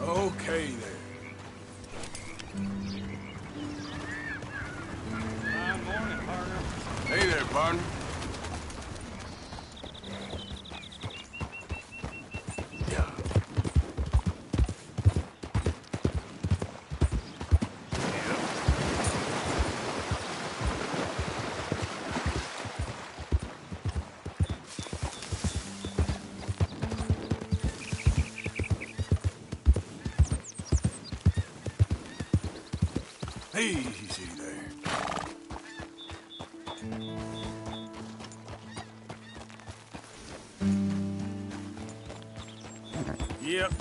Okay, then. Morning, partner. Hey there, partner. Yeah. Easy there. Yep.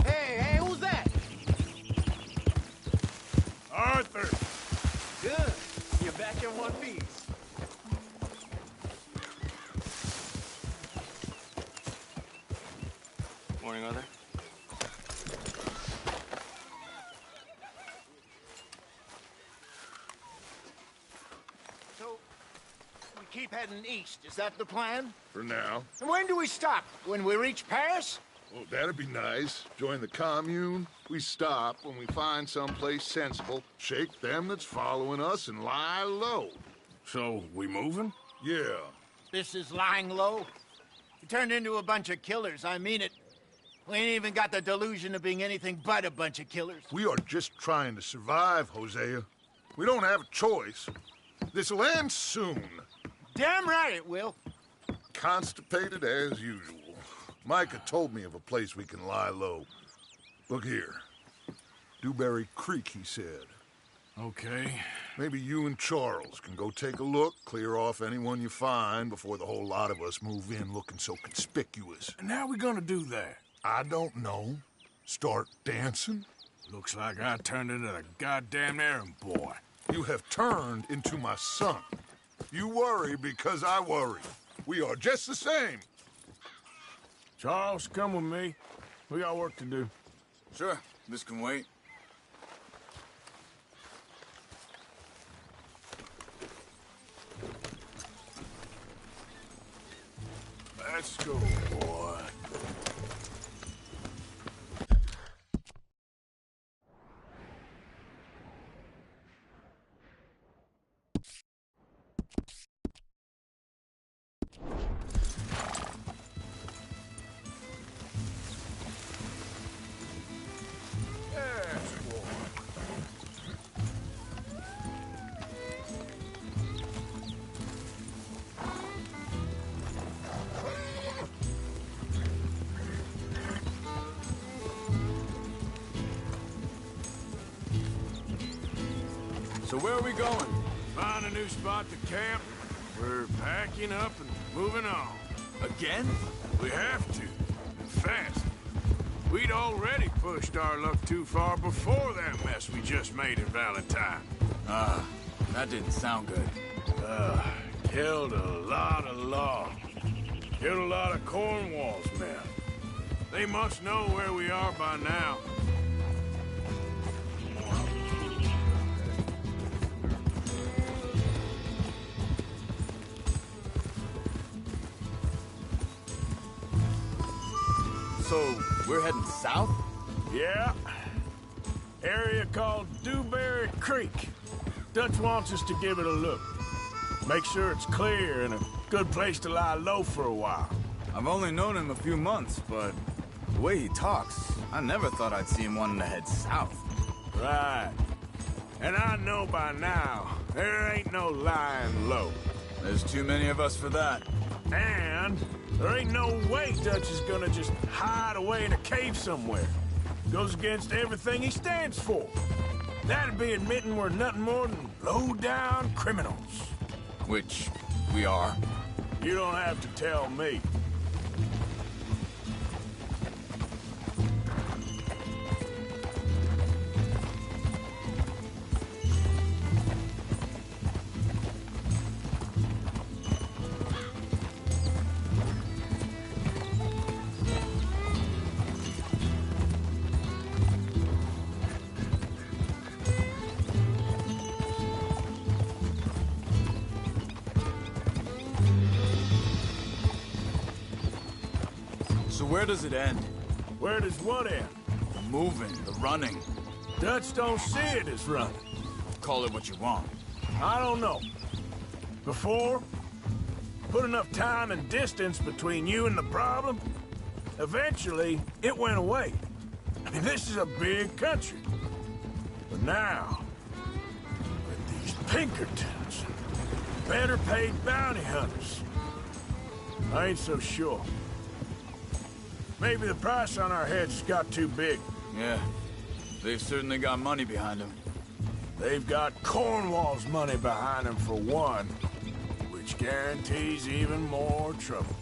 Hey, who's that? Arthur! Good. You're back in one piece. Morning, Arthur. So, we keep heading east. Is that the plan? For now. And when do we stop? When we reach Paris? Well, that'd be nice. Join the commune. We stop when we find someplace sensible, shake them that's following us, and lie low. So, we moving? Yeah. This is lying low. We turned into a bunch of killers. I mean it. We ain't even got the delusion of being anything but a bunch of killers. We are just trying to survive, Hosea. We don't have a choice. This'll end soon. Damn right it will. Constipated as usual. Micah told me of a place we can lie low. Look here. Dewberry Creek, he said. Okay. Maybe you and Charles can go take a look, clear off anyone you find before the whole lot of us move in looking so conspicuous. And how we gonna do that? I don't know. Start dancing? Looks like I turned into the goddamn errand boy. You have turned into my son. You worry because I worry. We are just the same. Charles, come with me. We got work to do. Sure, this can wait. Let's go, boy. So where are we going? Find a new spot to camp. We're packing up and moving on. Again? We have to. And fast. We'd already pushed our luck too far before that mess we just made in Valentine. That didn't sound good. Killed a lot of law. Killed a lot of Cornwall's men. They must know where we are by now. So, we're heading south? Yeah. Area called Dewberry Creek. Dutch wants us to give it a look. Make sure it's clear and a good place to lie low for a while. I've only known him a few months, but the way he talks, I never thought I'd see him wanting to head south. Right. And I know by now, there ain't no lying low. There's too many of us for that. And there ain't no way Dutch is gonna just hide away in a cave somewhere. Goes against everything he stands for. That'd be admitting we're nothing more than low-down criminals. Which we are. You don't have to tell me. So where does it end? Where does what end? The moving, the running. Dutch don't see it as running. Call it what you want. I don't know. Before, put enough time and distance between you and the problem, eventually, it went away. I mean, this is a big country. But now, with these Pinkertons, better paid bounty hunters, I ain't so sure. Maybe the price on our heads got too big. Yeah, they've certainly got money behind them. They've got Cornwall's money behind them for one, which guarantees even more trouble.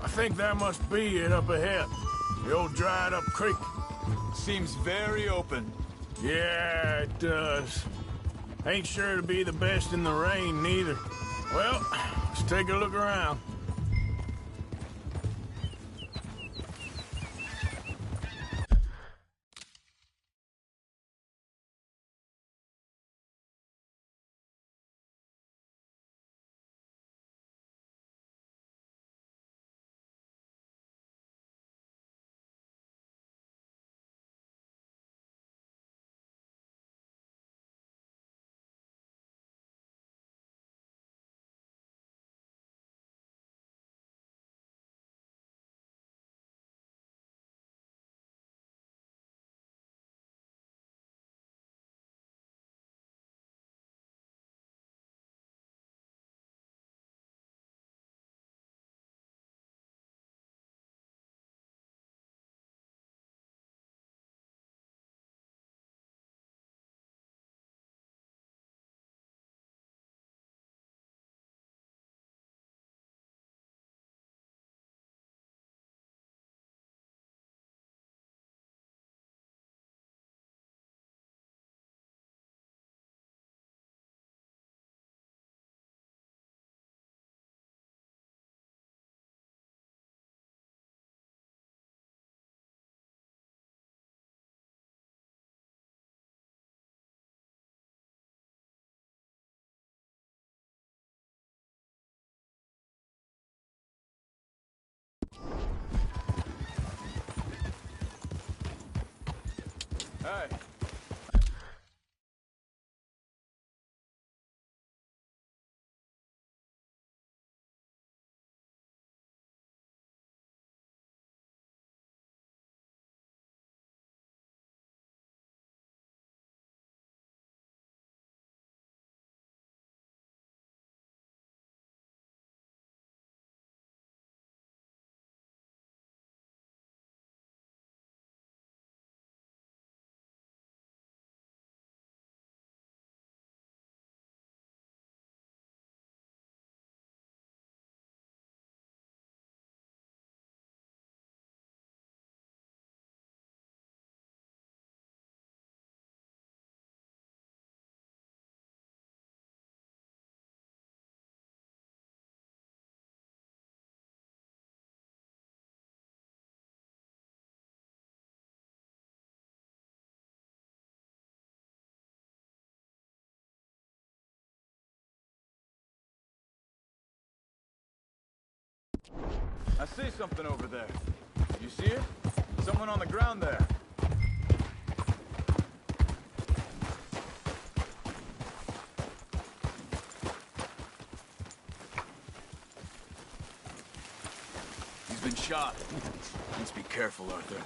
I think that must be it up ahead. The old dried up creek. Seems very open. Yeah, it does. Ain't sure to be the best in the rain, neither. Well, let's take a look around. Hey. I see something over there. You see it? Someone on the ground there. He's been shot. Let's be careful, Arthur.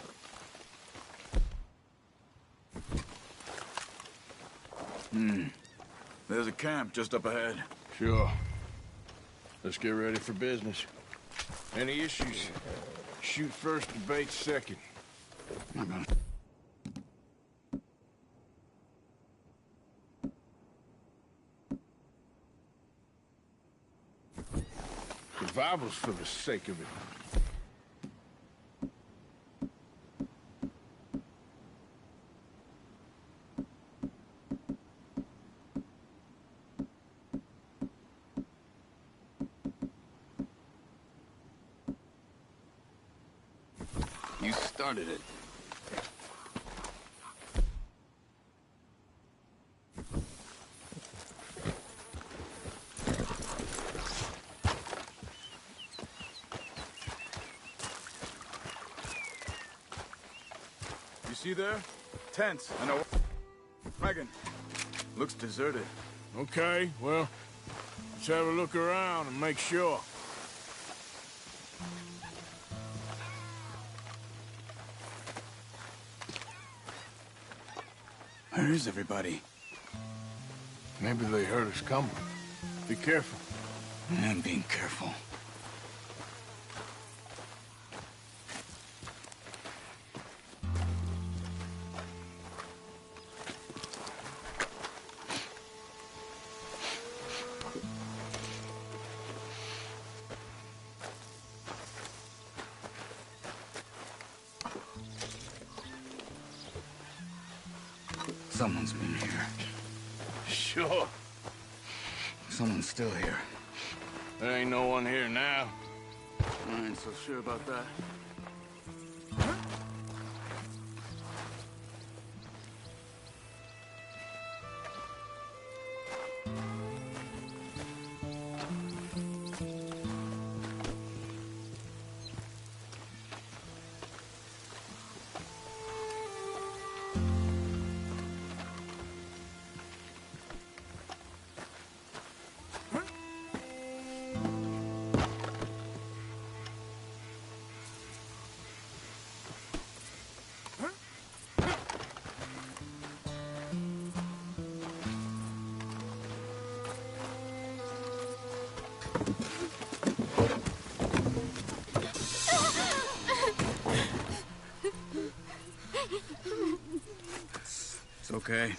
There's a camp just up ahead. Sure. Let's get ready for business. Any issues? Shoot first, debate second. I'm gonna... Survival's for the sake of it. You started it. You see there? Tents and a wagon. Looks deserted. Okay, well, let's have a look around and make sure. Where is everybody? Maybe they heard us coming. Be careful. I'm being careful. Someone's been here. Sure. Someone's still here. There ain't no one here now. I ain't so sure about that. It's okay.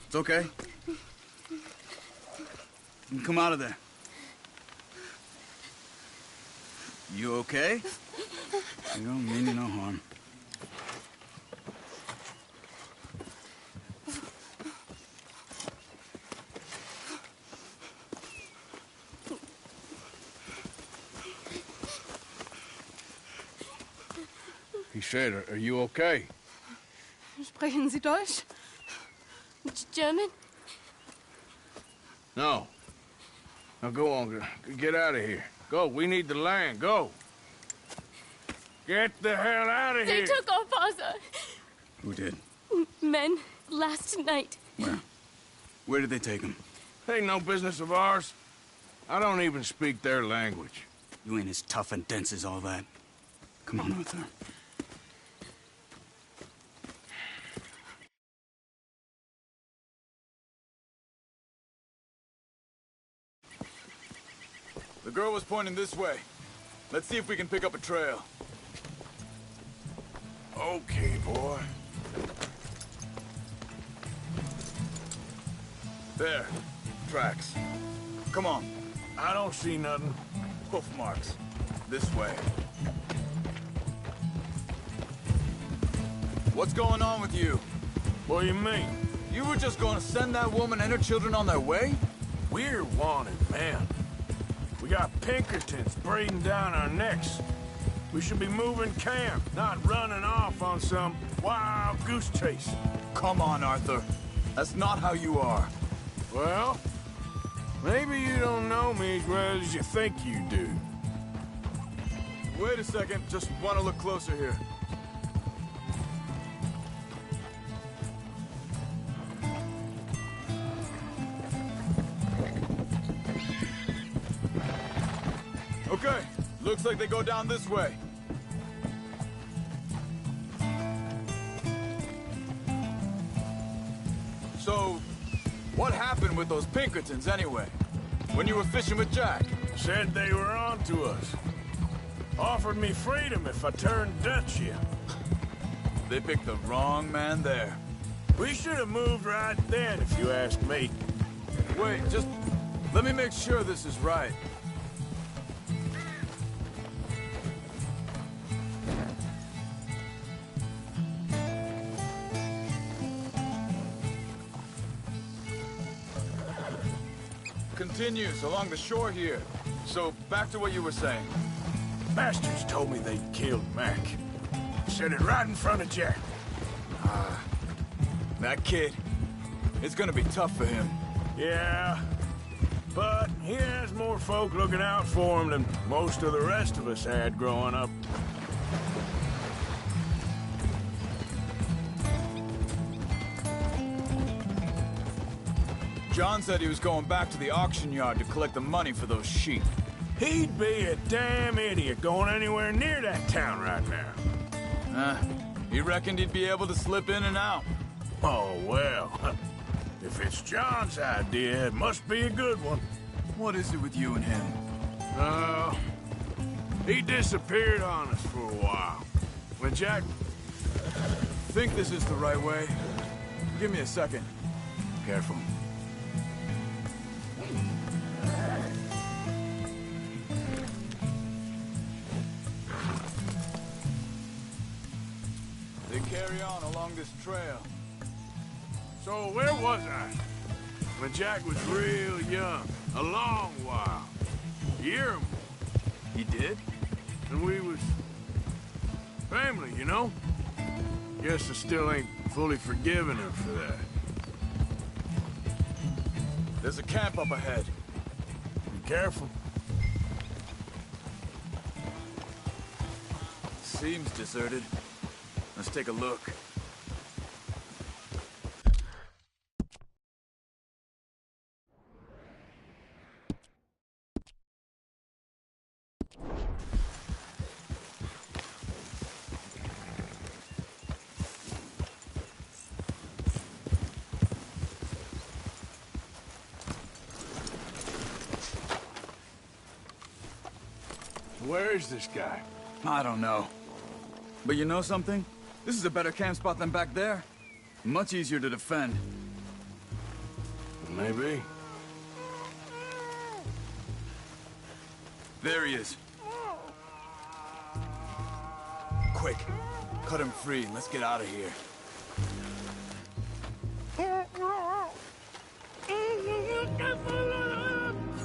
It's okay. You can come out of there. You okay? You don't mean you no harm. He said, are you okay? Sprechen Sie Deutsch? German? No. Now go on, get out of here. Go, we need the land, go. Get the hell out of They here. took our father. Who did? Men, last night. Where? Where did they take him? Ain't no business of ours. I don't even speak their language. You ain't as tough and dense as all that. Come on, Arthur. The girl was pointing this way. Let's see if we can pick up a trail. Okay, boy. There. Tracks. Come on. I don't see nothing. Hoof marks. This way. What's going on with you? What do you mean? You were just going to send that woman and her children on their way? We're wanted, man. We got Pinkertons breathing down our necks. We should be moving camp, not running off on some wild goose chase. Come on, Arthur. That's not how you are. Well, maybe you don't know me as well as you think you do. Wait a second. Just want to look closer here. Okay. Looks like they go down this way. So, What happened with those Pinkertons, anyway? When you were fishing with Jack? Said they were on to us. Offered me freedom if I turned Dutch in. They picked the wrong man there. We should have moved right then, if you ask me. Wait, just let me make sure this is right. Continues along the shore here. So, back to what you were saying. Bastards told me they'd killed Mac. Said it right in front of Jack. That kid, it's gonna be tough for him. Yeah, but he has more folk looking out for him than most of the rest of us had growing up. John said he was going back to the auction yard to collect the money for those sheep. He'd be a damn idiot going anywhere near that town right now. He reckoned he'd be able to slip in and out. Oh, well. If it's John's idea, it must be a good one. What is it with you and him? He disappeared on us for a while. When Jack... Think this is the right way? Give me a second. Careful. They carry on along this trail. So where was I? When Jack was real young. A long while. A year or more. He did? And we was... family, you know? Guess I still ain't fully forgiven him for that. There's a camp up ahead. Be careful. Seems deserted. Let's take a look. Where is this guy? I don't know. But you know something? This is a better camp spot than back there. Much easier to defend. Maybe. There he is. Quick, cut him free and let's get out of here.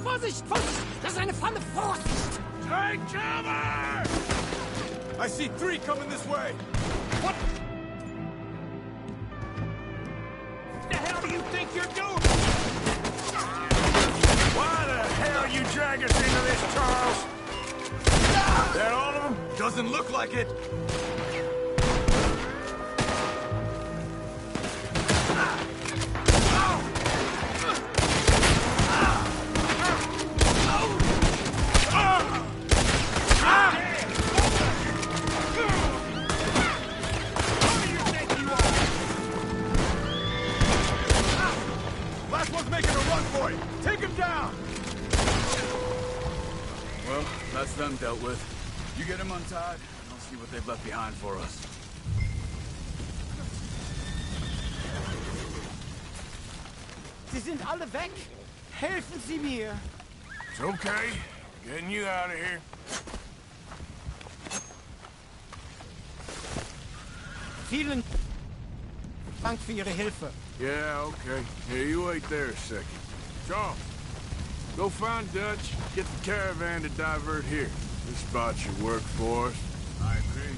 Vorsicht, Vorsicht! Das ist eine Falle! Vorsicht! Take cover! I see 3 coming this way. What the hell do you think you're doing? Why the hell you drag us into this, Charles? That all of them? Doesn't look like it. Last one's making a run for it. Take him down. Well, that's them dealt with. You get him untied, and I'll see what they've left behind for us. Sie sind alle weg! Helfen Sie mir! It's okay. Getting you out of here. Vielen Dank für Ihre Hilfe. Yeah, okay. Here, you wait there a second. Charles, go find Dutch, get the caravan to divert here. This spot should work for us. I agree.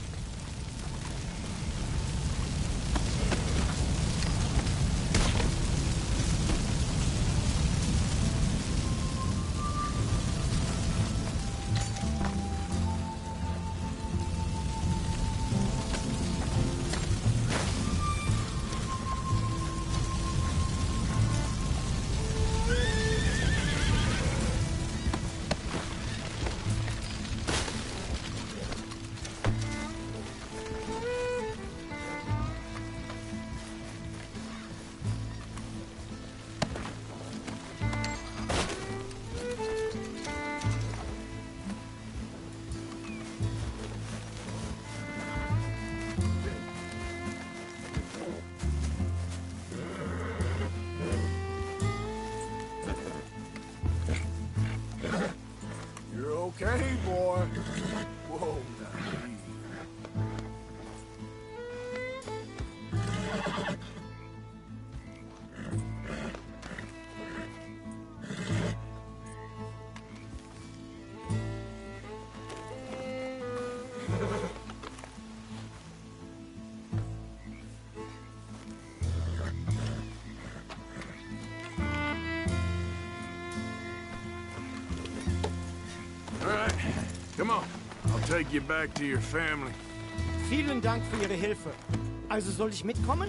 All right, come on. I'll take you back to your family. Vielen Dank für Ihre Hilfe. Also soll ich mitkommen?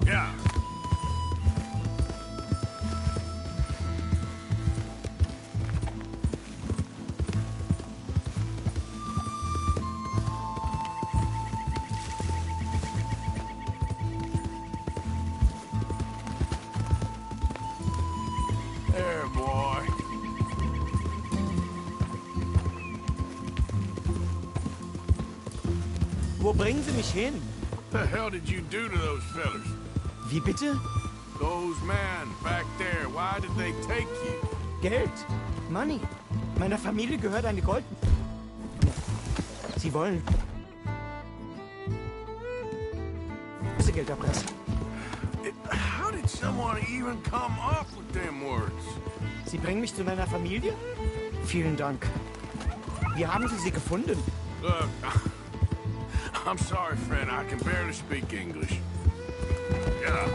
Yeah. There, boy. Wo bringen Sie mich hin? What the hell did you do to those fellas? Wie bitte? Those men back there, why did they take you? Geld. Money. Meiner Familie gehört eine Goldmine. Sie wollen Geld erpressen. How did someone even come up with them words? Sie bringen mich zu meiner Familie? Vielen Dank. Wie haben Sie sie gefunden? Look, I'm sorry, friend. I can barely speak English. Yeah.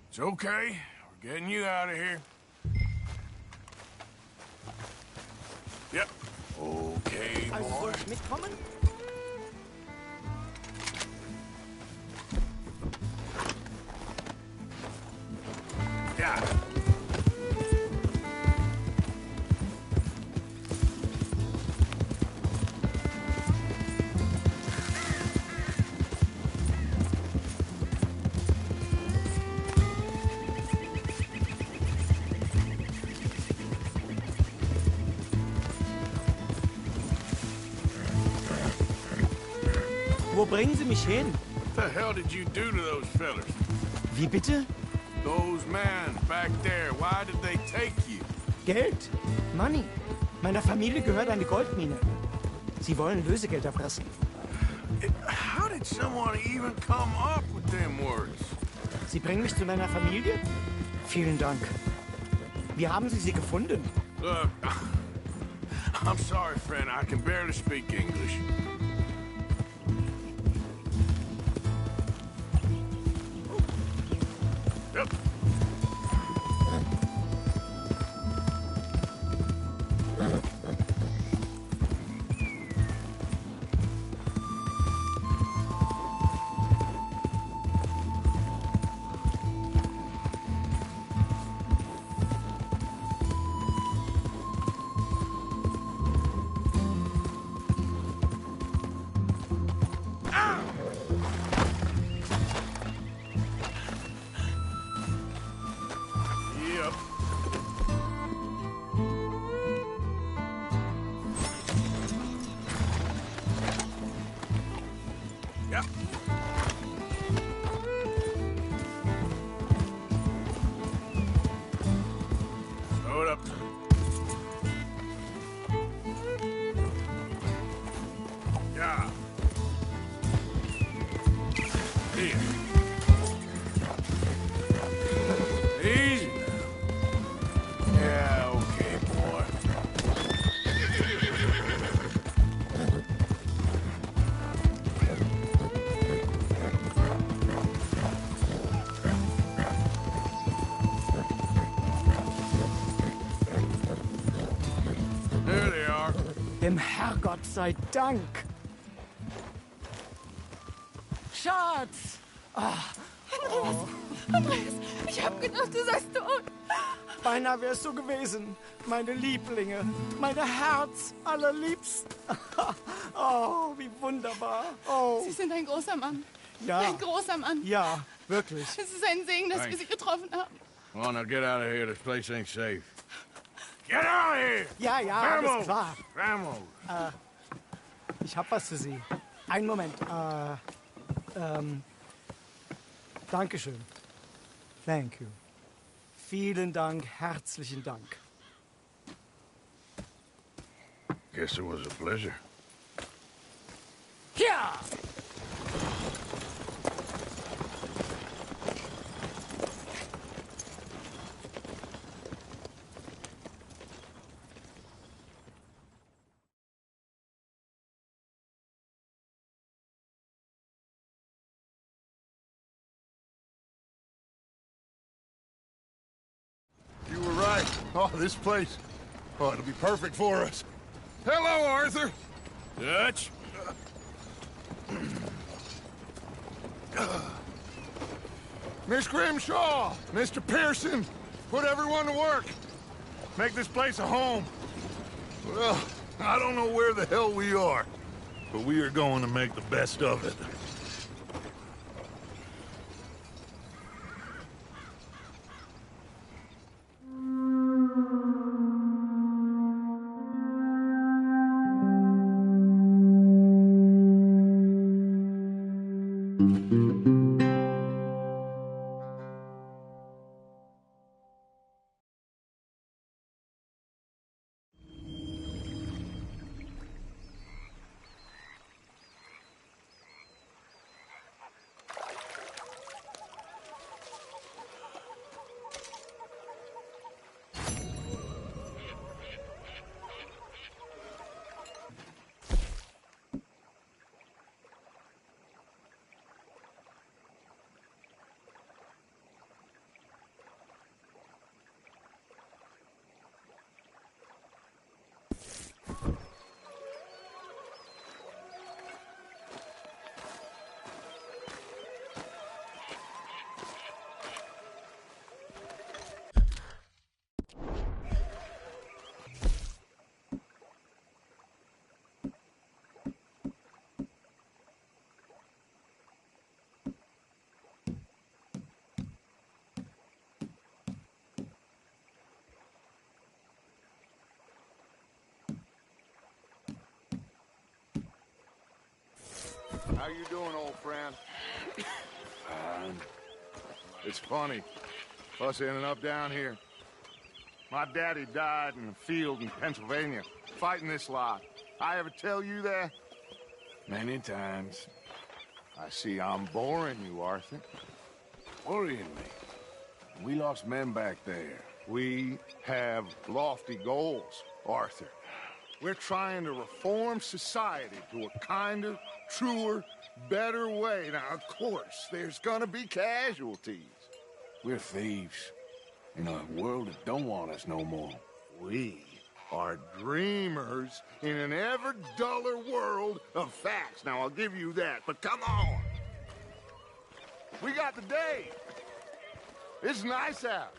It's okay. We're getting you out of here. Yep. Okay, Also boy. soll ich mitkommen? Yeah. Wo bringen Sie mich hin? What the hell did you do to those fellas? Wie bitte? Those men back there, why did they take you? Geld. Money. Meiner Familie gehört eine Goldmine. Sie wollen Lösegeld erpressen. How did someone even come up with them words? Sie bringen mich zu meiner Familie? Vielen Dank. Wie haben Sie sie gefunden? Look, I'm sorry, friend. I can barely speak English. Yep. Yep. Yep. Slow it up. Yeah. Here. Easy now. Yeah, okay, boy. There they are. Dem Herrgott sei Dank. Schatz! Andreas, ich hab gedacht, du seist tot. Beinahe wärst du gewesen, meine Lieblinge, meine Herz allerliebsten. Oh, wie wunderbar. Oh, Sie sind ein großer Mann. ja, Ein großer Mann. ja, wirklich. Es ist ein Segen, dass wir Sie getroffen haben. Well, now get out of here. This place ain't safe. Get out of here! Ja, ja, alles klar. Vamos! Ich hab was für Sie. Einen Moment. Dankeschön. Thank you. Vielen Dank, herzlichen Dank. Guess it was a pleasure. Ja! You were right. Oh, this place. Oh, it'll be perfect for us. Hello, Arthur. Dutch? Miss Grimshaw, Mr. Pearson, put everyone to work. Make this place a home. Well, I don't know where the hell we are, but we are going to make the best of it. How you doing, old friend? Fine. It's funny, us ending up down here. My daddy died in a field in Pennsylvania, fighting this lot. I ever tell you that? Many times. I see I'm boring you, Arthur. Worrying me. We lost men back there. We have lofty goals, Arthur. We're trying to reform society to a kinder, truer, better way. Now, of course, there's gonna be casualties. We're thieves. In a world that don't want us no more. We are dreamers in an ever duller world of facts. Now, I'll give you that, but come on. We got the day. It's nice out.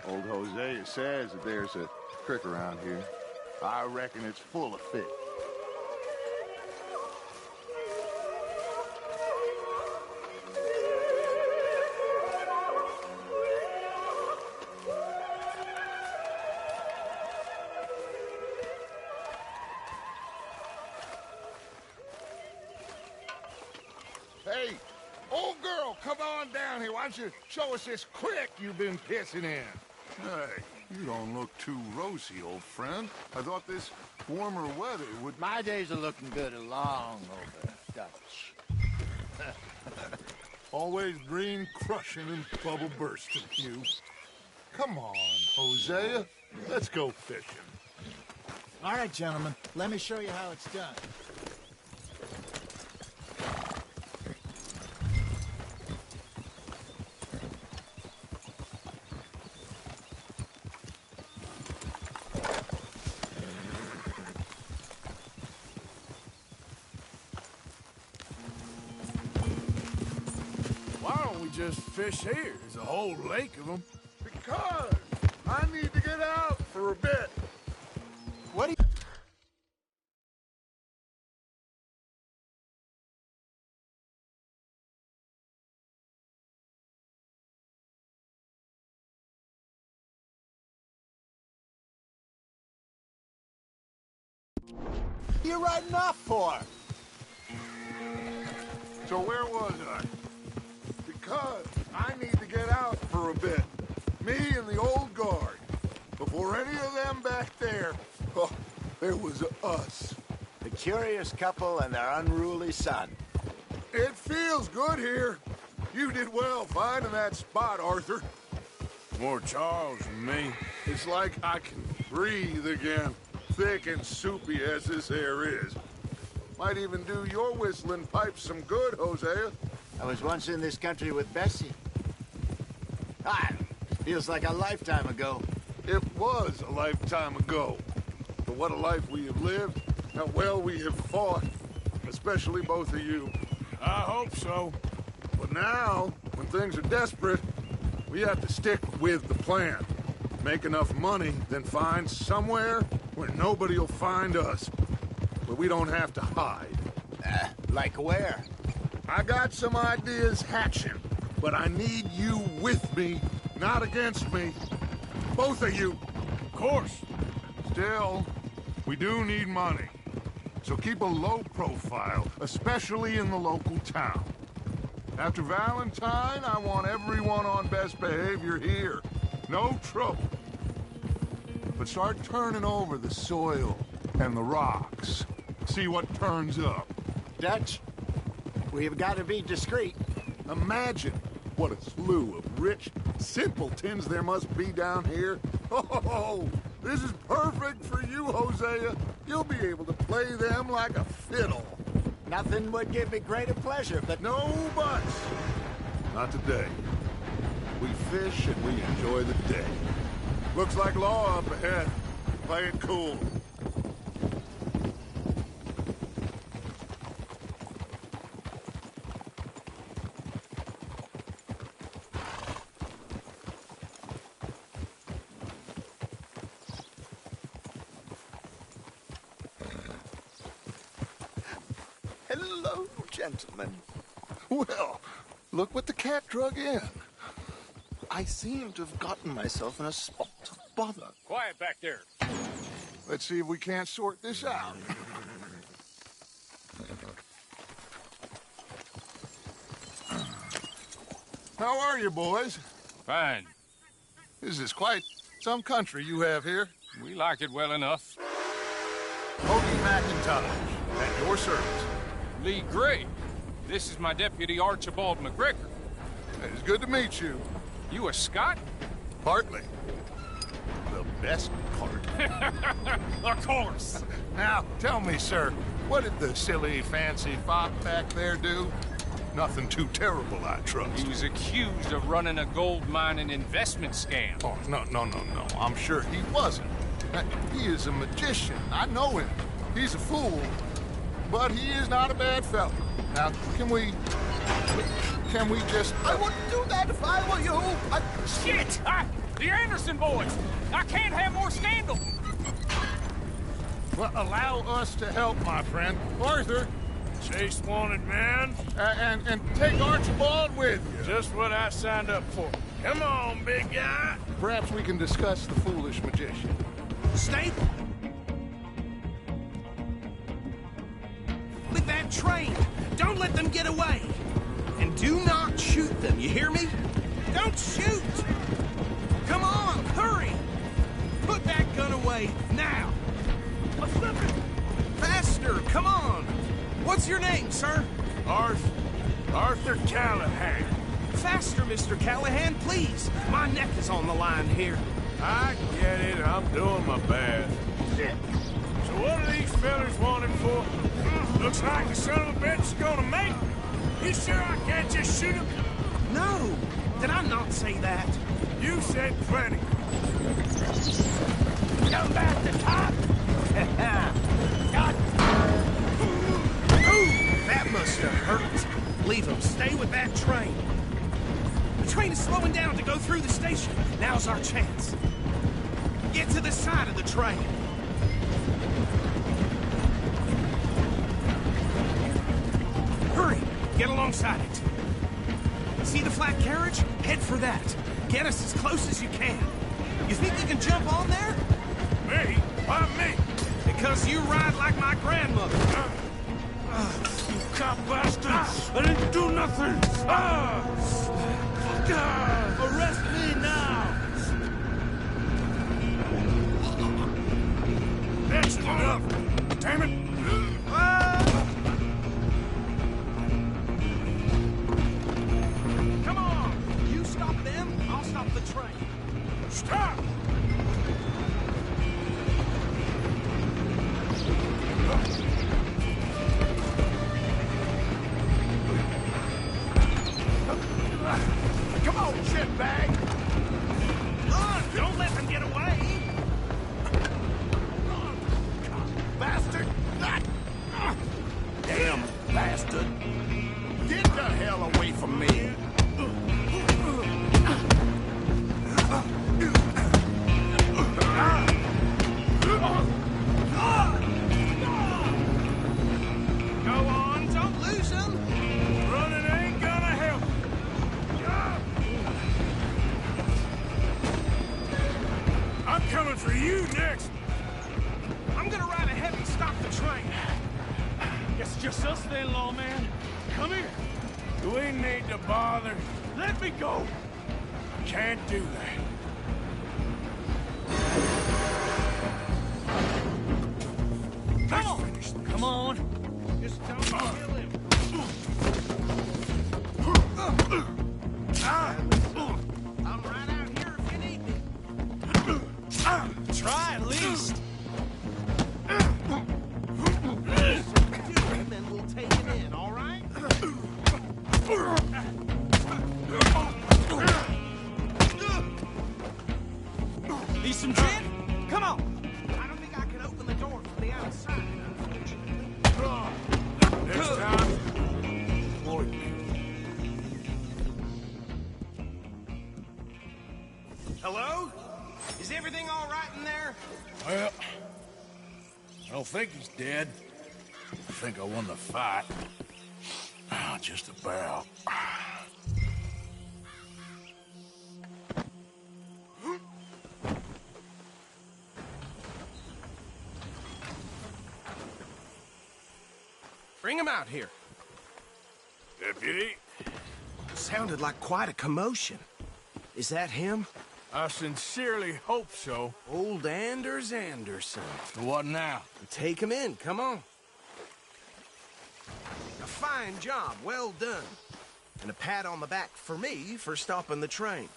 Old Hosea says that there's a creek around here. I reckon it's full of fish. Hey, old girl, come on down here. Why don't you show us this creek you've been pissing in? Hey, you don't look too rosy, old friend. I thought this warmer weather would... My days are looking good along over, Dutch. Always green crushing and bubble bursting, you. Come on, Hosea. Let's go fishing. All right, gentlemen. Let me show you how it's done. just fish here? There's a whole lake of them. Because I need to get out for a bit. What do you... You're riding off for? So where was I? Because I need to get out for a bit. Me and the old guard. Before any of them back there, oh, there was us. The curious couple and their unruly son. It feels good here. You did well finding that spot, Arthur. More Charles than me. It's like I can breathe again. Thick and soupy as this air is. Might even do your whistling pipes some good, Hosea. I was once in this country with Bessie. Feels like a lifetime ago. It was a lifetime ago. But what a life we have lived. How well we have fought. Especially both of you. I hope so. But now, when things are desperate, we have to stick with the plan. Make enough money, then find somewhere where nobody will find us. Where we don't have to hide. Like where? I got some ideas hatching, but I need you with me, not against me. Both of you. Of course. Still, we do need money. So keep a low profile, especially in the local town. After Valentine, I want everyone on best behavior here. No trouble. But start turning over the soil and the rocks. See what turns up. Dutch, we've got to be discreet. Imagine what a slew of rich simpletons there must be down here. Oh, this is perfect for you, Hosea. You'll be able to play them like a fiddle. Nothing would give me greater pleasure, but... No buts. Not today. We fish and we enjoy the day. Looks like law up ahead. Play it cool. Hello, gentlemen. Well, look what the cat drug in. I seem to have gotten myself in a spot of bother. Quiet back there. Let's see if we can't sort this out. How are you, boys? Fine. This is quite some country you have here. We like it well enough. Cody McIntosh, at your service. Lee Gray. This is my deputy Archibald McGregor. It's good to meet you. You a Scot? Partly. The best part. Of course. Now, tell me, sir, what did the silly, fancy fop back there do? Nothing too terrible, I trust. He was accused of running a gold mining investment scam. Oh, no. I'm sure he wasn't. He is a magician. I know him. He's a fool. But he is not a bad fellow. Now, can we just... I wouldn't do that if I were you. Shit! The Anderson boys! I can't have more scandal! Well, allow us to help, my friend. Arthur, Chase wanted man. and take Archibald with you. Just what I signed up for. Come on, big guy. Perhaps we can discuss the foolish magician. Stay with that train. Don't let them get away. And do not shoot them, you hear me? Don't shoot! Come on, hurry! Put that gun away, now! Faster, come on! What's your name, sir? Arthur Callahan. Faster, Mr. Callahan, please. My neck is on the line here. I get it. I'm doing my best. So what are these fellas wanted for? Looks like the son of a bitch is gonna make it. You sure I can't just shoot him? No! Did I not say that? You said plenty. Come back to top! God! Ooh, that must have hurt. Leave him. Stay with that train. The train is slowing down to go through the station. Now's our chance. Get to the side of the train. Hurry! Get alongside it. See the flat carriage? Head for that. Get us as close as you can. You think you can jump on there? Me? Why me? Because you ride like my grandmother. You cop bastards! I didn't do nothing! Arrest me now! That's enough! Damn it! Come on! You stop them, I'll stop the train. Stop! Come on, shitbag! Run! Don't let them get away! Bastard! Damn bastard! Get the hell away from me! Go on, don't lose them! Running ain't gonna help! I'm coming for you next! I'm gonna ride ahead and stop the train. Guess it's just us then, lawman. Come here. Do we need to bother? Let me go. Can't do that. Come on. Come on. Just don't kill him. I'm right out here if you need me. Try at least. Do him and we'll take him in, all right? Need some gin? Come on. I don't think I can open the door from the outside, unfortunately. Next time, avoid me. Hello? Is everything all right in there? Well, I don't think he's dead. I think I won the fight. Just about. Bring him out here. Deputy, Sounded like quite a commotion. Is that him? I sincerely hope so. Old Anders Anderson. What now? Take him in, come on. A fine job, well done. And a pat on the back for me for stopping the train.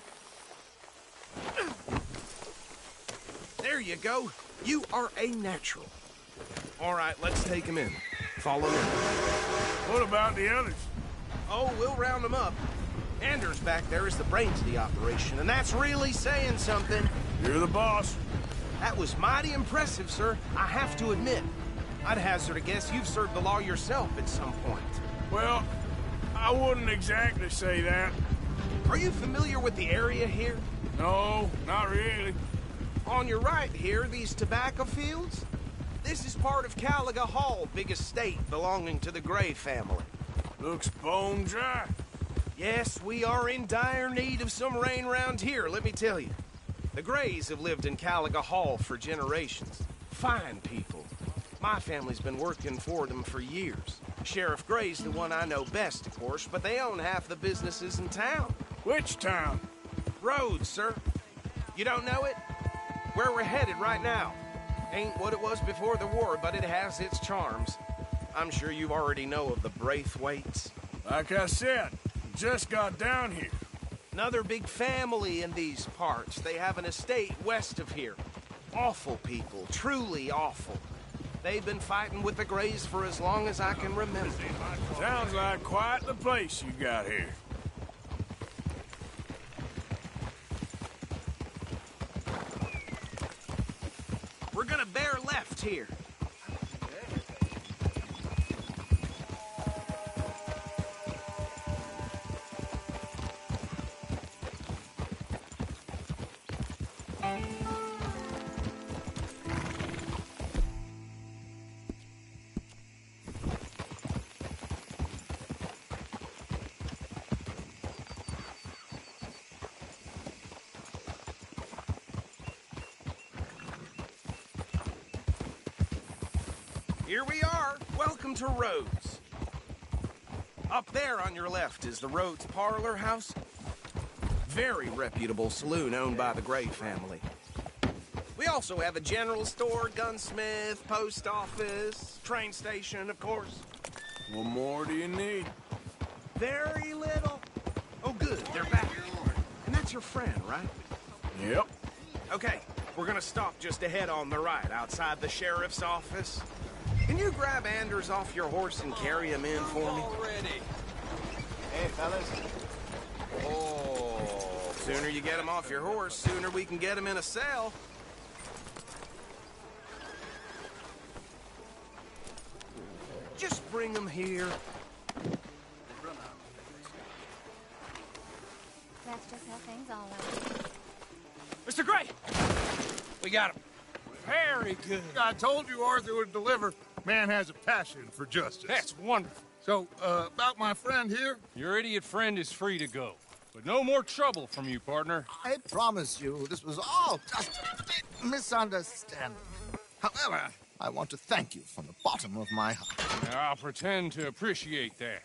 There you go. You are a natural. All right, let's take him in. Follow me. What about the others? Oh, we'll round them up. Anders back there is the brains of the operation, and that's really saying something. You're the boss. That was mighty impressive, sir. I have to admit. I'd hazard a guess you've served the law yourself at some point. Well, I wouldn't exactly say that. Are you familiar with the area here? No, not really. On your right here, these tobacco fields? This is part of Caliga Hall, big estate belonging to the Gray family. Looks bone dry. Yes, we are in dire need of some rain round here, let me tell you. The Grays have lived in Caliga Hall for generations. Fine people. My family's been working for them for years. Sheriff Gray's the one I know best, of course, but they own half the businesses in town. Which town? Rhodes, sir. You don't know it? Where we're headed right now. Ain't what it was before the war, but it has its charms. I'm sure you already know of the Braithwaites. Like I said, just got down here. Another big family in these parts. They have an estate west of here. Awful people, truly awful. They've been fighting with the Grays for as long as I can remember. Sounds like quite the place you got here. We're gonna bear left here. Here we are. Welcome to Rhodes. Up there on your left is the Rhodes Parlor House. Very reputable saloon owned by the Gray family. We also have a general store, gunsmith, post office, train station, of course. What more do you need? Very little. Oh, good. They're back. And that's your friend, right? Yep. Okay, we're gonna stop just ahead on the right, outside the sheriff's office. Can you grab Anders off your horse and carry him in for me? Already. Hey, fellas. Oh, sooner you get him off your horse, sooner we can get him in a cell. Just bring him here. That's just how things all are. Mr. Gray! We got him. Very good. I told you Arthur would deliver. Man has a passion for justice. That's wonderful. So, about my friend here? Your idiot friend is free to go. But no more trouble from you, partner. I promise you, this was all just a misunderstanding. However, I want to thank you from the bottom of my heart. I'll pretend to appreciate that.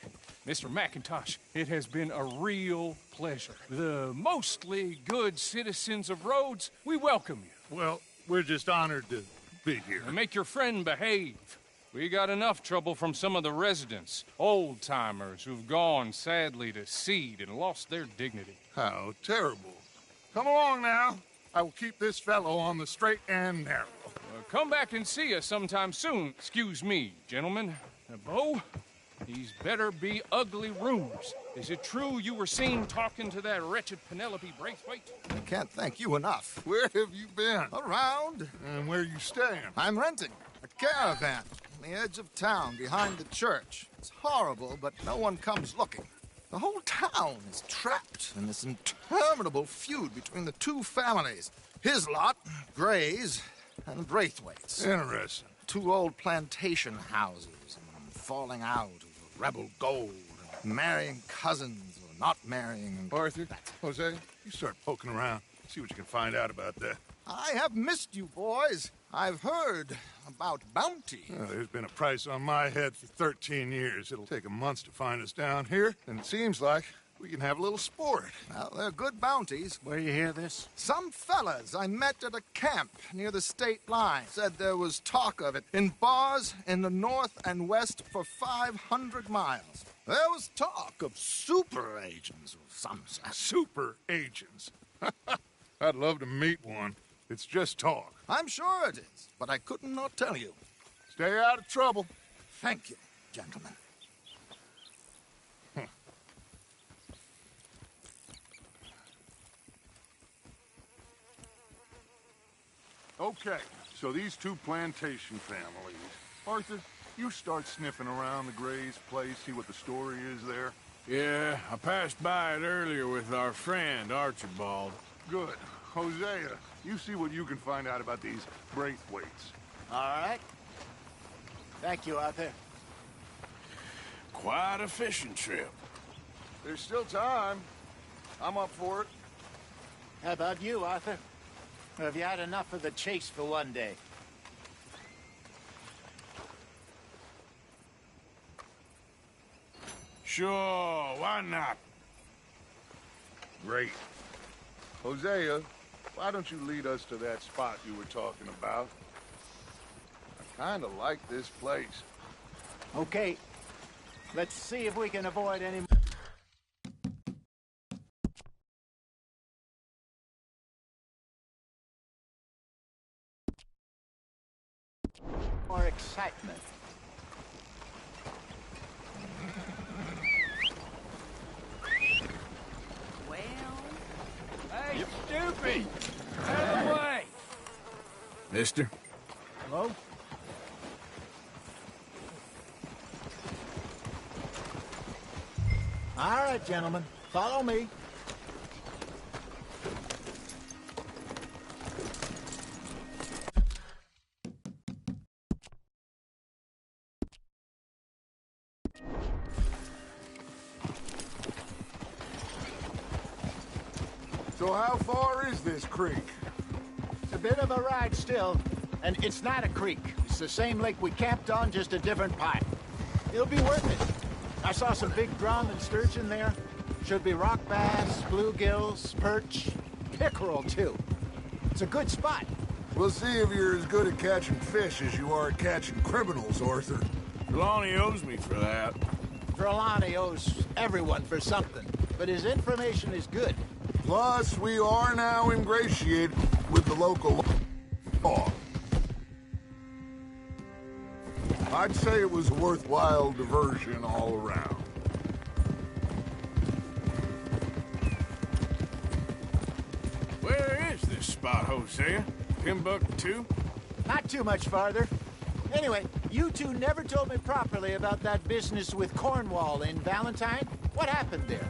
Mr. McIntosh, it has been a real pleasure. The mostly good citizens of Rhodes, we welcome you. Well, we're just honored to be here. And make your friend behave. We got enough trouble from some of the residents, old-timers who've gone, sadly, to seed and lost their dignity. How terrible. Come along now. I will keep this fellow on the straight and narrow. Come back and see us sometime soon. Excuse me, gentlemen. Bo, these better be ugly rumors. Is it true you were seen talking to that wretched Penelope Braithwaite? I can't thank you enough. Where have you been? Around. And where you staying? I'm renting a caravan on the edge of town behind the church. It's horrible, but no one comes looking. The whole town is trapped in this interminable feud between the two families. His lot, Gray's, and Braithwaite's. Interesting. Two old plantation houses, falling out of rebel gold, and marrying cousins or not marrying. Arthur, Jose, you start poking around. See what you can find out about that. I have missed you, boys. I've heard about bounty. There's been a price on my head for 13 years. It'll take 'em months to find us down here, and it seems like we can have a little sport. Well, they're good bounties. Where you hear this? Some fellas I met at a camp near the state line said there was talk of it in bars in the north and west for 500 miles. There was talk of super agents of some sort. Super agents. I'd love to meet one. It's just talk. I'm sure it is, but I couldn't not tell you. Stay out of trouble. Thank you, gentlemen. Okay, so these two plantation families. Arthur, you start sniffing around the Gray's place, see what the story is there. Yeah, I passed by it earlier with our friend, Archibald. Good. Hosea, you see what you can find out about these Braithwaites. All right. Thank you, Arthur. Quite a fishing trip. There's still time. I'm up for it. How about you, Arthur? Or have you had enough of the chase for one day? Sure, why not? Great. Hosea, why don't you lead us to that spot you were talking about? I kind of like this place. Okay. Let's see if we can avoid any more excitement. Well... Hey, stupid! Out of the way! Mister? Hello? All right, gentlemen. Follow me. So how far is this creek? It's a bit of a ride still, and it's not a creek. It's the same lake we camped on, just a different pipe. It'll be worth it. I saw some big drum and sturgeon there. Should be rock bass, bluegills, perch, pickerel, too. It's a good spot. We'll see if you're as good at catching fish as you are at catching criminals, Arthur. Trelawney owes me for that. Trelawney owes everyone for something, but his information is good. Plus, we are now ingratiated with the local law. I'd say it was a worthwhile diversion all around. Where is this spot, Hosea? Timbuktu? Not too much farther. Anyway, you two never told me properly about that business with Cornwall in Valentine. What happened there?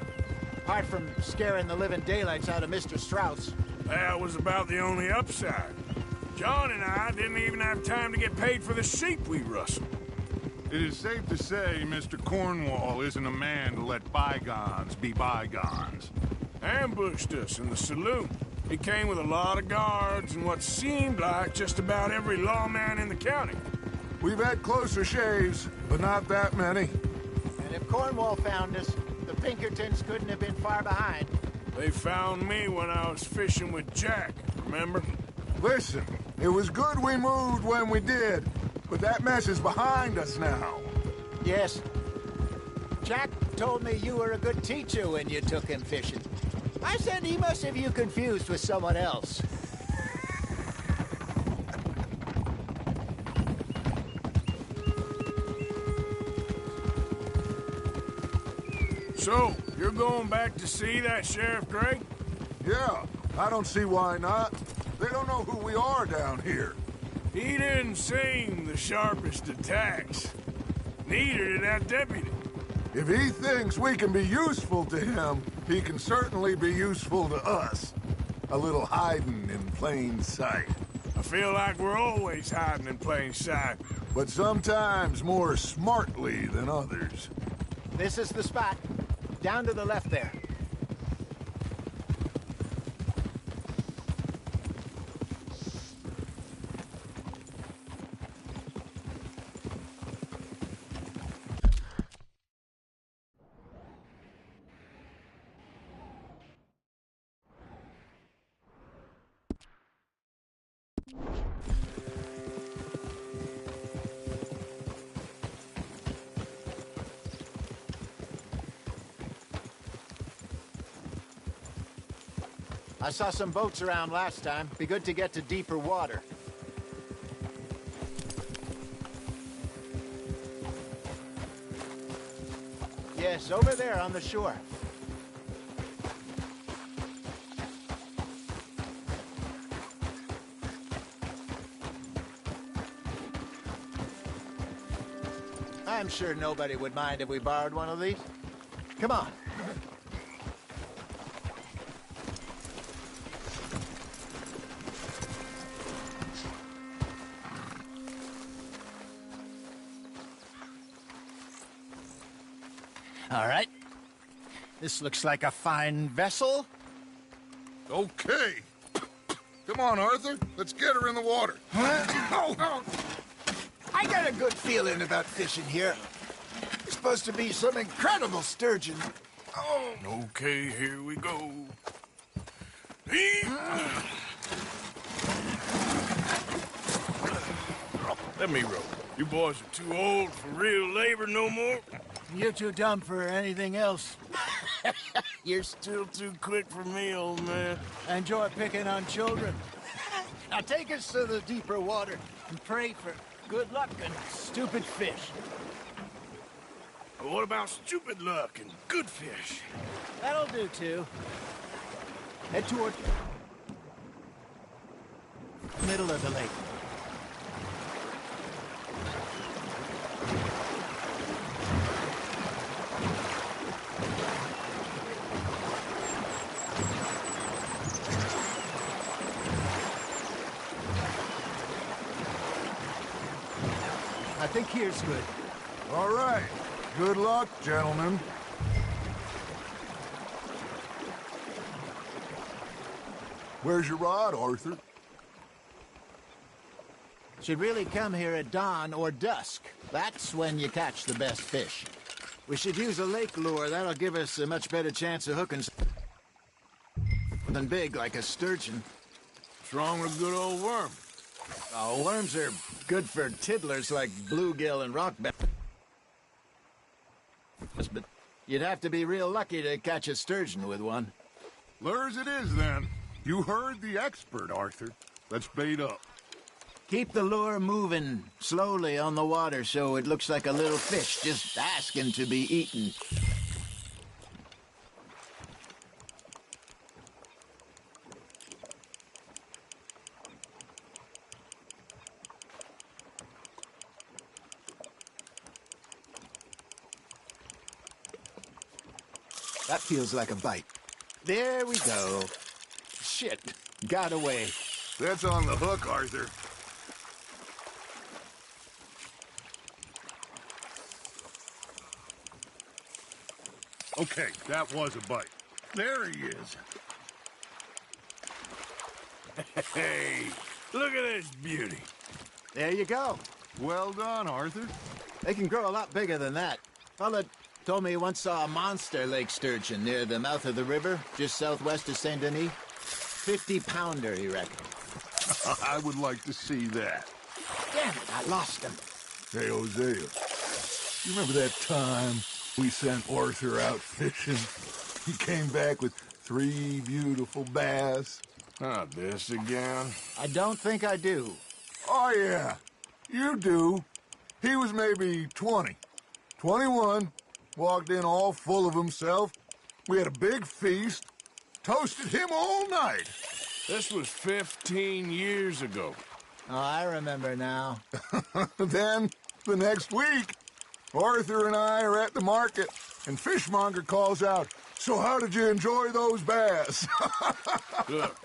Apart from scaring the living daylights out of Mr. Strauss. That was about the only upside. John and I didn't even have time to get paid for the sheep we rustled. It is safe to say Mr. Cornwall isn't a man to let bygones be bygones. Ambushed us in the saloon. He came with a lot of guards and what seemed like just about every lawman in the county. We've had closer shaves, but not that many. And if Cornwall found us, the Pinkertons couldn't have been far behind. They found me when I was fishing with Jack, remember? Listen, it was good we moved when we did, but that mess is behind us now. Yes. Jack told me you were a good teacher when you took him fishing. I said he must have you confused with someone else. So, you're going back to see that Sheriff Gray? Yeah, I don't see why not. They don't know who we are down here. He didn't seem the sharpest attacks. Neither did that deputy. If he thinks we can be useful to him, he can certainly be useful to us. A little hiding in plain sight. I feel like we're always hiding in plain sight. But sometimes more smartly than others. This is the spot. Down to the left there. I saw some boats around last time. Be good to get to deeper water. Yes, over there on the shore. I'm sure nobody would mind if we borrowed one of these. Come on. All right. This looks like a fine vessel. Okay. Come on, Arthur. Let's get her in the water. I got a good feeling about fishing here. There's supposed to be some incredible sturgeon. Oh. Okay, here we go. Let me row. You boys are too old for real labor no more. You're too dumb for anything else. You're still too quick for me, old man. I enjoy picking on children. Now take us to the deeper water and pray for good luck and stupid fish. What about stupid luck and good fish? That'll do, too. Head toward the middle of the lake. I think here's good. All right. Good luck, gentlemen. Where's your rod, Arthur? Should really come here at dawn or dusk. That's when you catch the best fish. We should use a lake lure. That'll give us a much better chance of hooking something big like a sturgeon. What's wrong with a good old worm? Oh, worms are good for tiddlers like bluegill and rockbass. But you'd have to be real lucky to catch a sturgeon with one. Lures it is, then. You heard the expert, Arthur. Let's bait up. Keep the lure moving slowly on the water so it looks like a little fish just asking to be eaten. That feels like a bite. There we go. Shit, got away. That's on the hook, Arthur. Okay, that was a bite. There he is. Hey, look at this beauty. There you go. Well done, Arthur. They can grow a lot bigger than that. Fella told me he once saw a monster lake sturgeon near the mouth of the river, just southwest of Saint Denis. 50-pounder, he reckoned. I would like to see that. Damn it, I lost him. Hey, Hosea, you remember that time we sent Arthur out fishing? He came back with 3 beautiful bass. Not this again. I don't think I do. Oh, yeah, you do. He was maybe 20, 21, walked in all full of himself. We had a big feast, toasted him all night. This was 15 years ago. Oh, I remember now. Then, the next week, Arthur and I are at the market, and Fishmonger calls out, "So how did you enjoy those bass?" Look,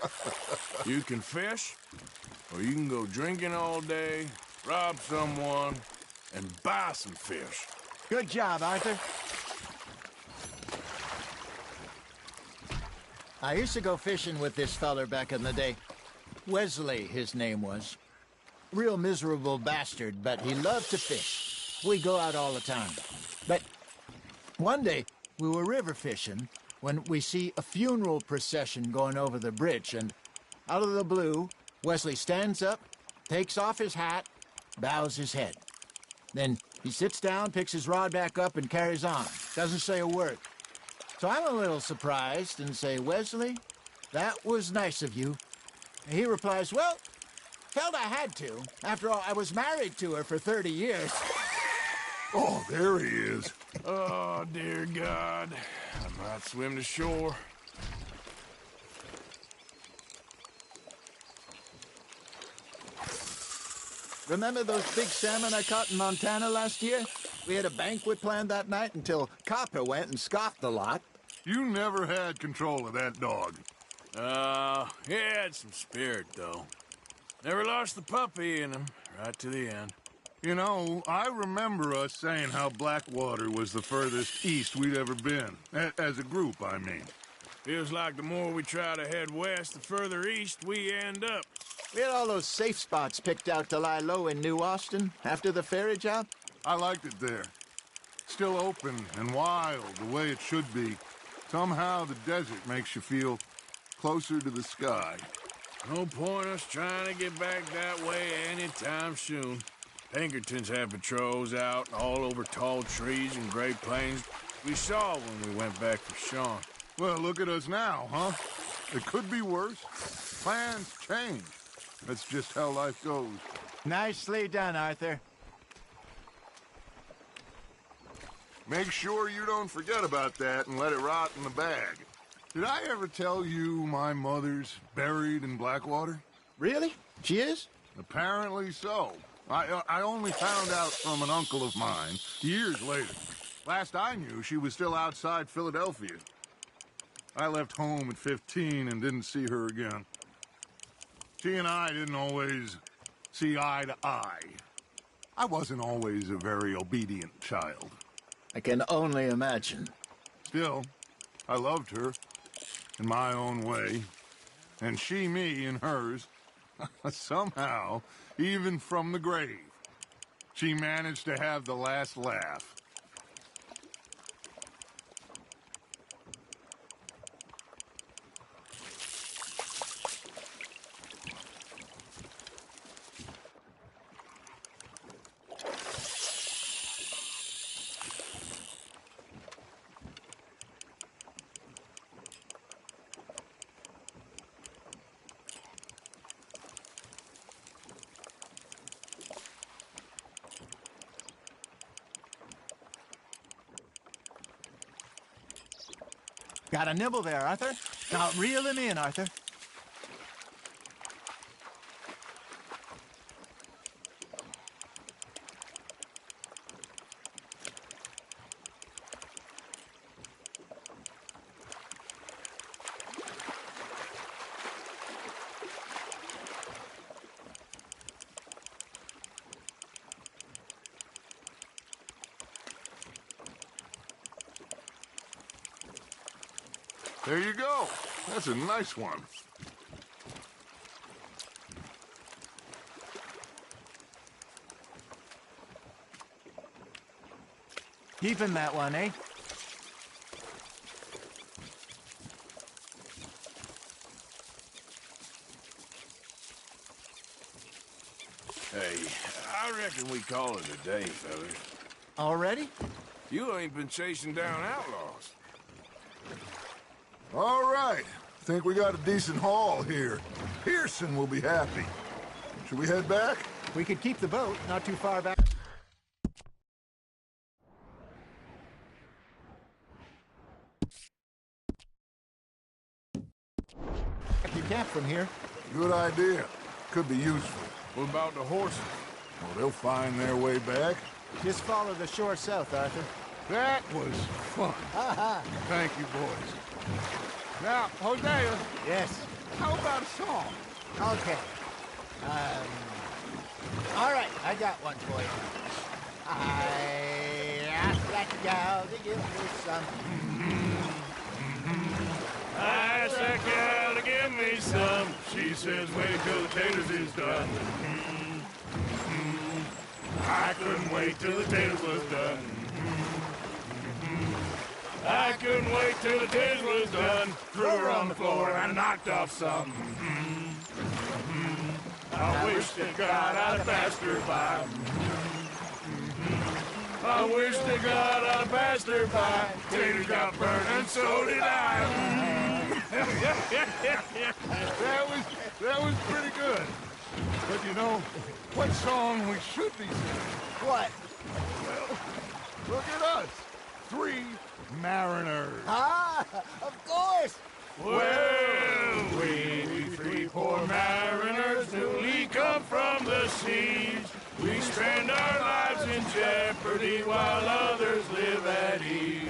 you can fish, or you can go drinking all day, rob someone, and buy some fish. Good job, Arthur. I used to go fishing with this feller back in the day. Wesley, his name was. Real miserable bastard, but he loved to fish. We go out all the time. But one day, we were river fishing when we see a funeral procession going over the bridge, and out of the blue, Wesley stands up, takes off his hat, bows his head. Then he sits down, picks his rod back up, and carries on. Doesn't say a word. So I'm a little surprised and say, "Wesley, that was nice of you." And he replies, "Well, felt I had to. After all, I was married to her for 30 years. Oh, there he is. Oh, dear God. I might swim to shore. Remember those big salmon I caught in Montana last year? We had a banquet planned that night until Copper went and scoffed the lot. You never had control of that dog. He had some spirit, though. Never lost the puppy in him, right to the end. You know, I remember us saying how Blackwater was the furthest east we'd ever been. As a group, I mean. Feels like the more we try to head west, the further east we end up. We had all those safe spots picked out to lie low in New Austin after the ferry job. I liked it there. Still open and wild, the way it should be. Somehow the desert makes you feel closer to the sky. No point us trying to get back that way anytime soon. Pinkertons had patrols out all over tall trees and Great Plains. We saw when we went back for Sean. Well, look at us now, huh? It could be worse. Plans change. That's just how life goes. Nicely done, Arthur. Make sure you don't forget about that and let it rot in the bag. Did I ever tell you my mother's buried in Blackwater? Really? She is? Apparently so. I only found out from an uncle of mine years later. Last I knew, she was still outside Philadelphia. I left home at 15 and didn't see her again. She and I didn't always see eye to eye. I wasn't always a very obedient child. I can only imagine. Still, I loved her in my own way, and she me in hers. Somehow, even from the grave, she managed to have the last laugh. Got a nibble there, Arthur. Now reel him in, Arthur. There you go. That's a nice one. Keep him that one, eh? Hey, I reckon we call it a day, fellas. Already? You ain't been chasing down outlaws. All right. Think we got a decent haul here. Pearson will be happy. Should we head back? We could keep the boat not too far back. You camp from here. Good idea. Could be useful. What about the horses? Well, they'll find their way back. Just follow the shore south, Arthur. That was fun. Thank you, boys. Now, Hosea. Yes. How about a song? Okay. All right, I got one for you. I asked that gal to give me some. I asked that gal to give me some. She says, wait till the taters is done. I couldn't wait till the taters was done. I couldn't wait till the taters was done. Threw her on the floor and knocked off some. I wish to God I'd passed her by. I wish to God I'd passed her by. Taters got burned and so did I. That was pretty good. But you know, what song we should be singing? What? Well, look at us. 3 mariners. Ah, of course. Well, we 3 poor mariners, newly come from the seas. We spend our lives in jeopardy while others live at ease.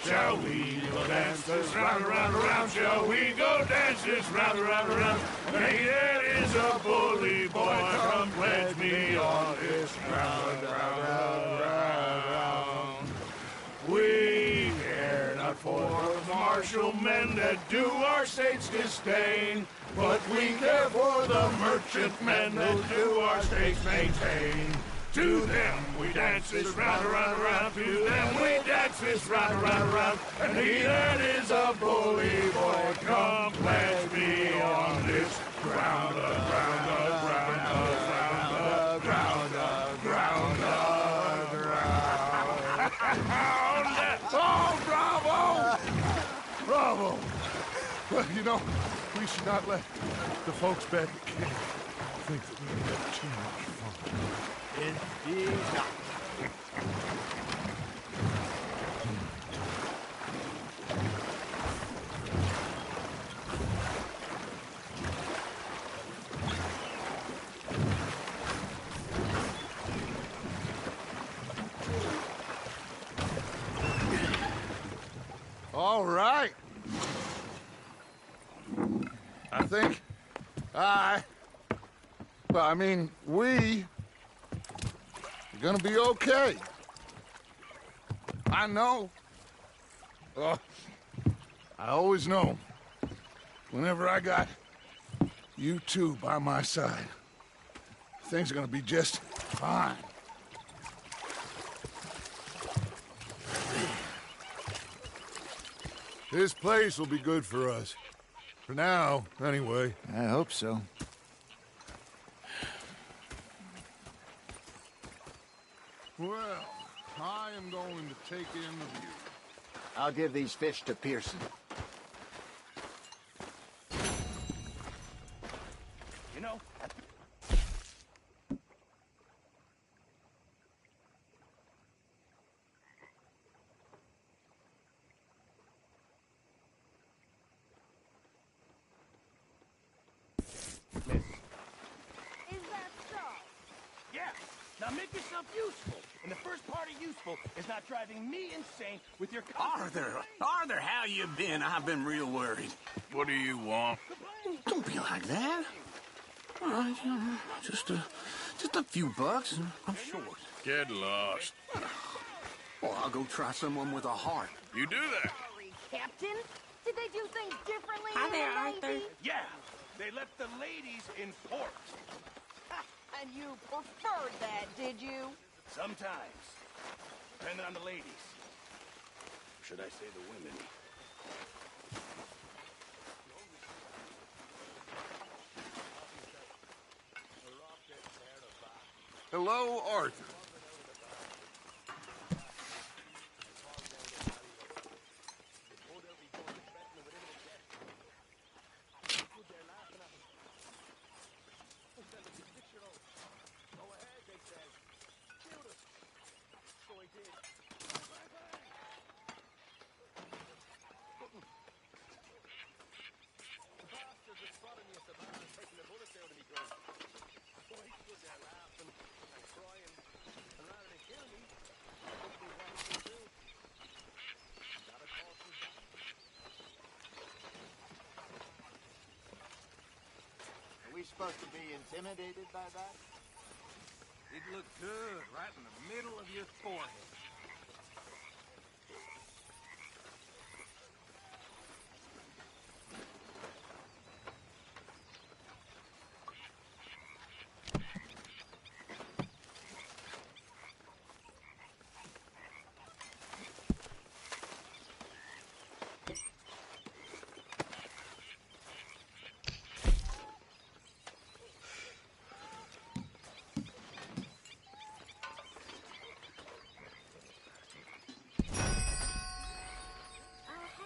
Shall we go dance this round, around, around? Shall we go dance this round, around, around? Hey, that is a bully boy. Come pledge me on this ground, round, round, round. We care not for the martial men that do our state's disdain, but we care for the merchant men that do our state's maintain. To them we dance this round, around, around. To them we dance this round, around, around. And he that is a bully boy, come pledge me on this ground, ground, ground, ground, ground, ground, ground. Oh, bravo! Bravo! Well, you know, we should not let the folks back at camp think that we had too much fun. Indeed not. All right. I think we are gonna be okay. I know. I always know. Whenever I got You two by my side. Things are gonna be just fine. This place will be good for us. For now, anyway. I hope so. Well, I am going to take in the view. I'll give these fish to Pearson. You know, Is that so? yeah. Now make yourself useful. And the first part of useful is not driving me insane with your Arthur, how you been? I've been real worried. What do you want? Don't be like that. All right, just a few bucks. I'm short. Get lost. Well, I'll go try someone with a heart. You do that. Sorry, Captain. Did they do things differently Hi in there, the Navy? Arthur. Yeah, they left the ladies in port. And you preferred that, did you? Sometimes. Depending on the ladies. Should I say the women? Hello, Arthur. Are we supposed to be intimidated by that? It looked good right in the middle of your forehead.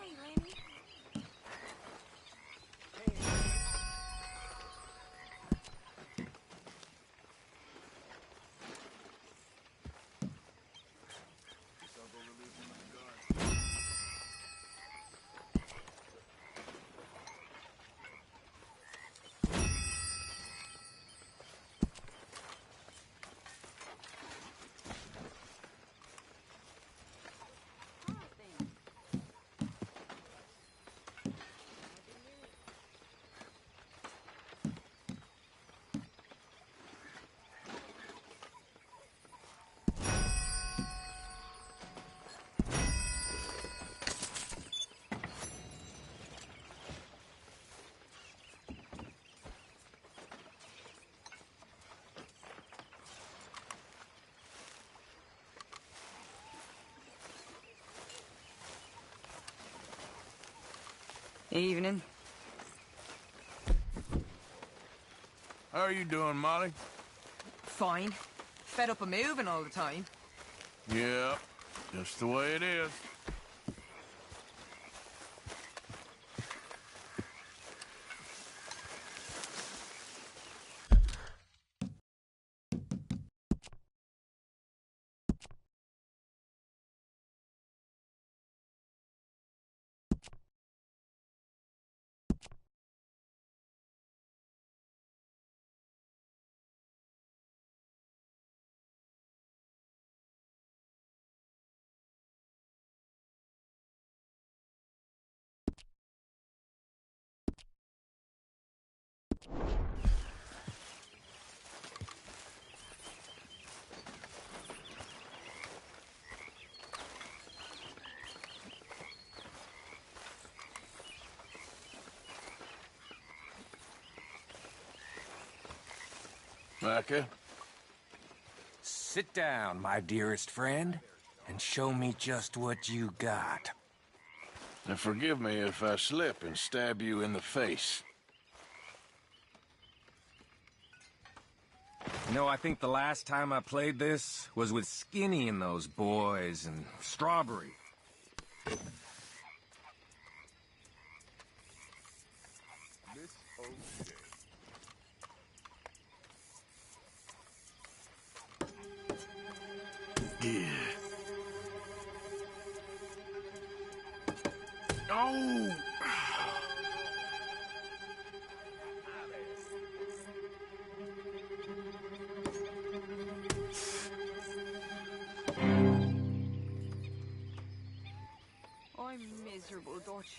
Hey, Lenny. Evening. How are you doing, Molly? Fine. Fed up of moving all the time. Yeah, just the way it is. Micah? Sit down, my dearest friend, and show me just what you got. And forgive me if I slip and stab you in the face. You know, I think the last time I played this was with Skinny and those boys and Strawberry. Yeah. Oh! I'm miserable, Dutch.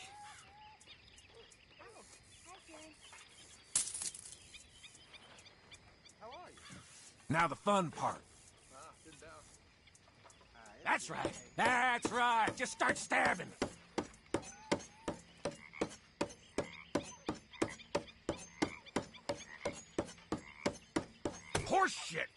Now the fun part. That's right. That's right. Just start stabbing. Horse shit.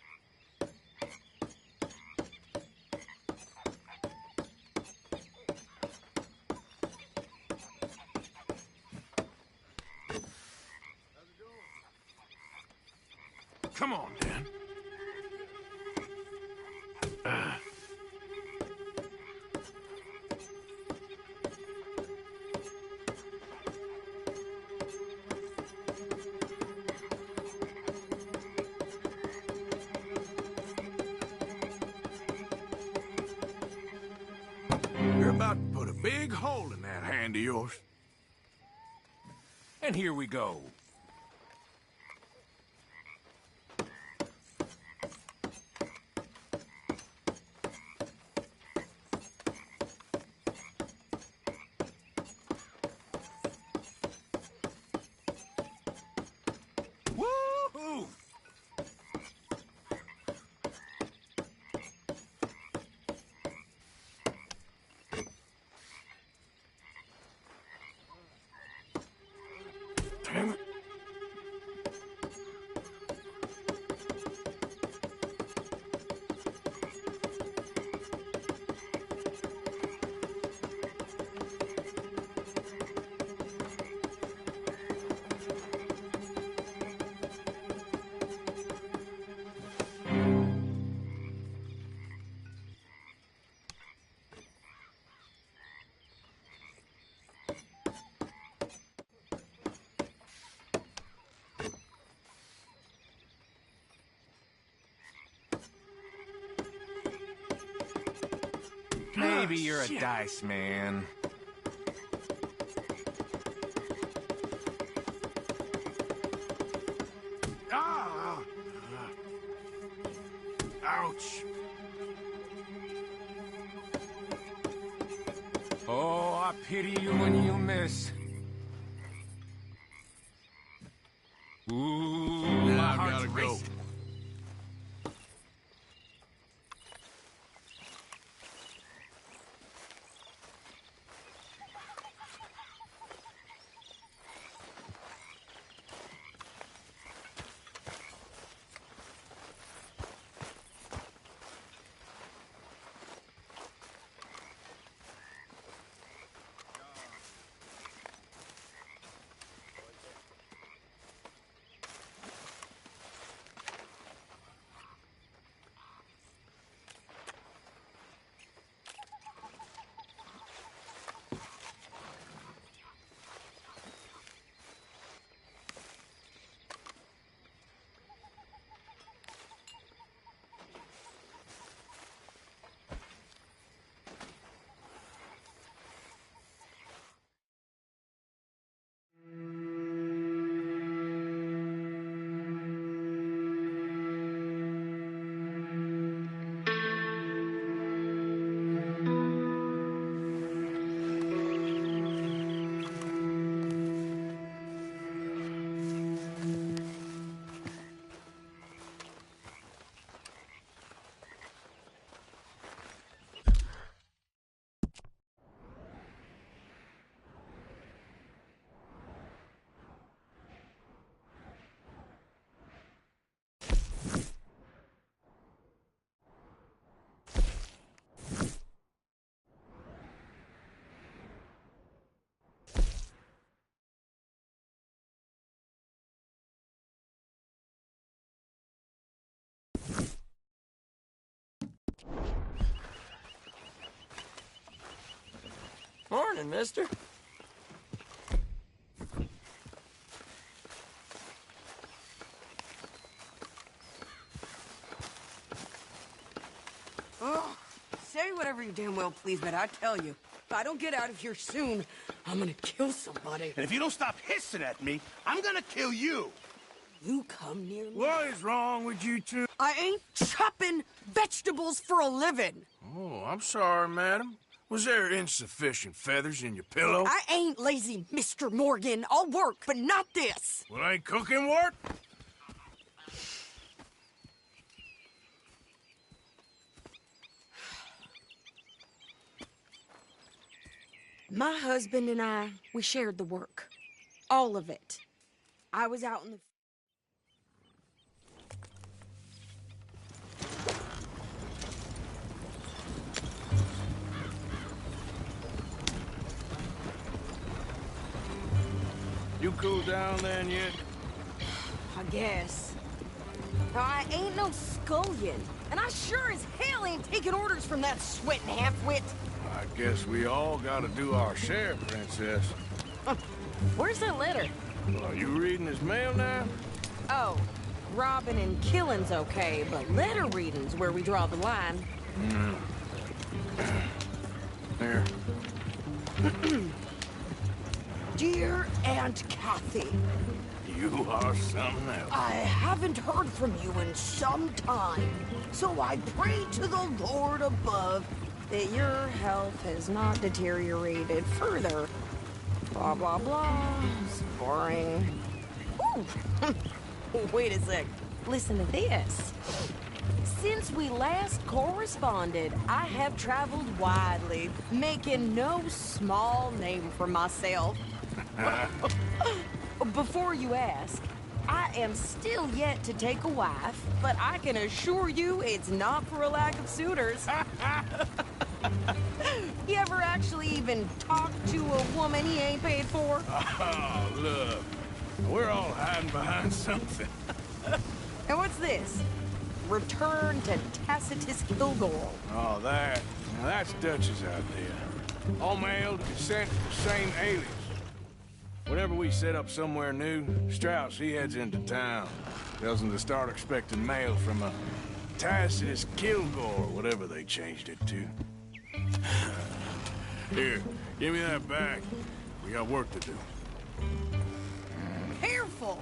Come on, Dan. You're about to put a big hole in that hand of yours. And here we go. Woo-hoo! Damn it. Maybe you're a dice man. Ah! Ouch. Oh, I pity you when you miss. Ooh, my Now I heart's gotta go. racing. Morning, mister. Oh, say whatever you damn well please, but I tell you, if I don't get out of here soon, I'm gonna kill somebody. And if you don't stop hissing at me, I'm gonna kill you. You come near me. What is wrong with you two? I ain't chopping vegetables for a living. Oh, I'm sorry, madam. Was there insufficient feathers in your pillow? I ain't lazy, Mr. Morgan. I'll work, but not this. Well, ain't cooking work? My husband and I, we shared the work. All of it. I was out in the... You cooled down then yet? I guess. Now, I ain't no scullion, and I sure as hell ain't taking orders from that sweating half-wit. I guess we all gotta do our share, Princess. Where's that letter? Are you reading his mail now? Oh, robbing and killing's okay, but letter reading's where we draw the line. Here. Dear Aunt Kathy, You are something else. I haven't heard from you in some time, so I pray to the Lord above that your health has not deteriorated further. Blah, blah, blah. It's boring. Ooh. Wait a sec. Listen to this. Since we last corresponded, I have traveled widely, making no small name for myself. Before you ask, I am still yet to take a wife, but I can assure you it's not for a lack of suitors. You ever actually even talk to a woman he ain't paid for? Oh, look. We're all hiding behind something. And what's this? Return to Tacitus Kilgore. Oh, that. Now, that's Dutch's idea. All mailed, sent to the same alias. Whenever we set up somewhere new, Strauss, he heads into town. Tells them to start expecting mail from a Tacitus Kilgore, whatever they changed it to. Here, give me that back. We got work to do. Careful!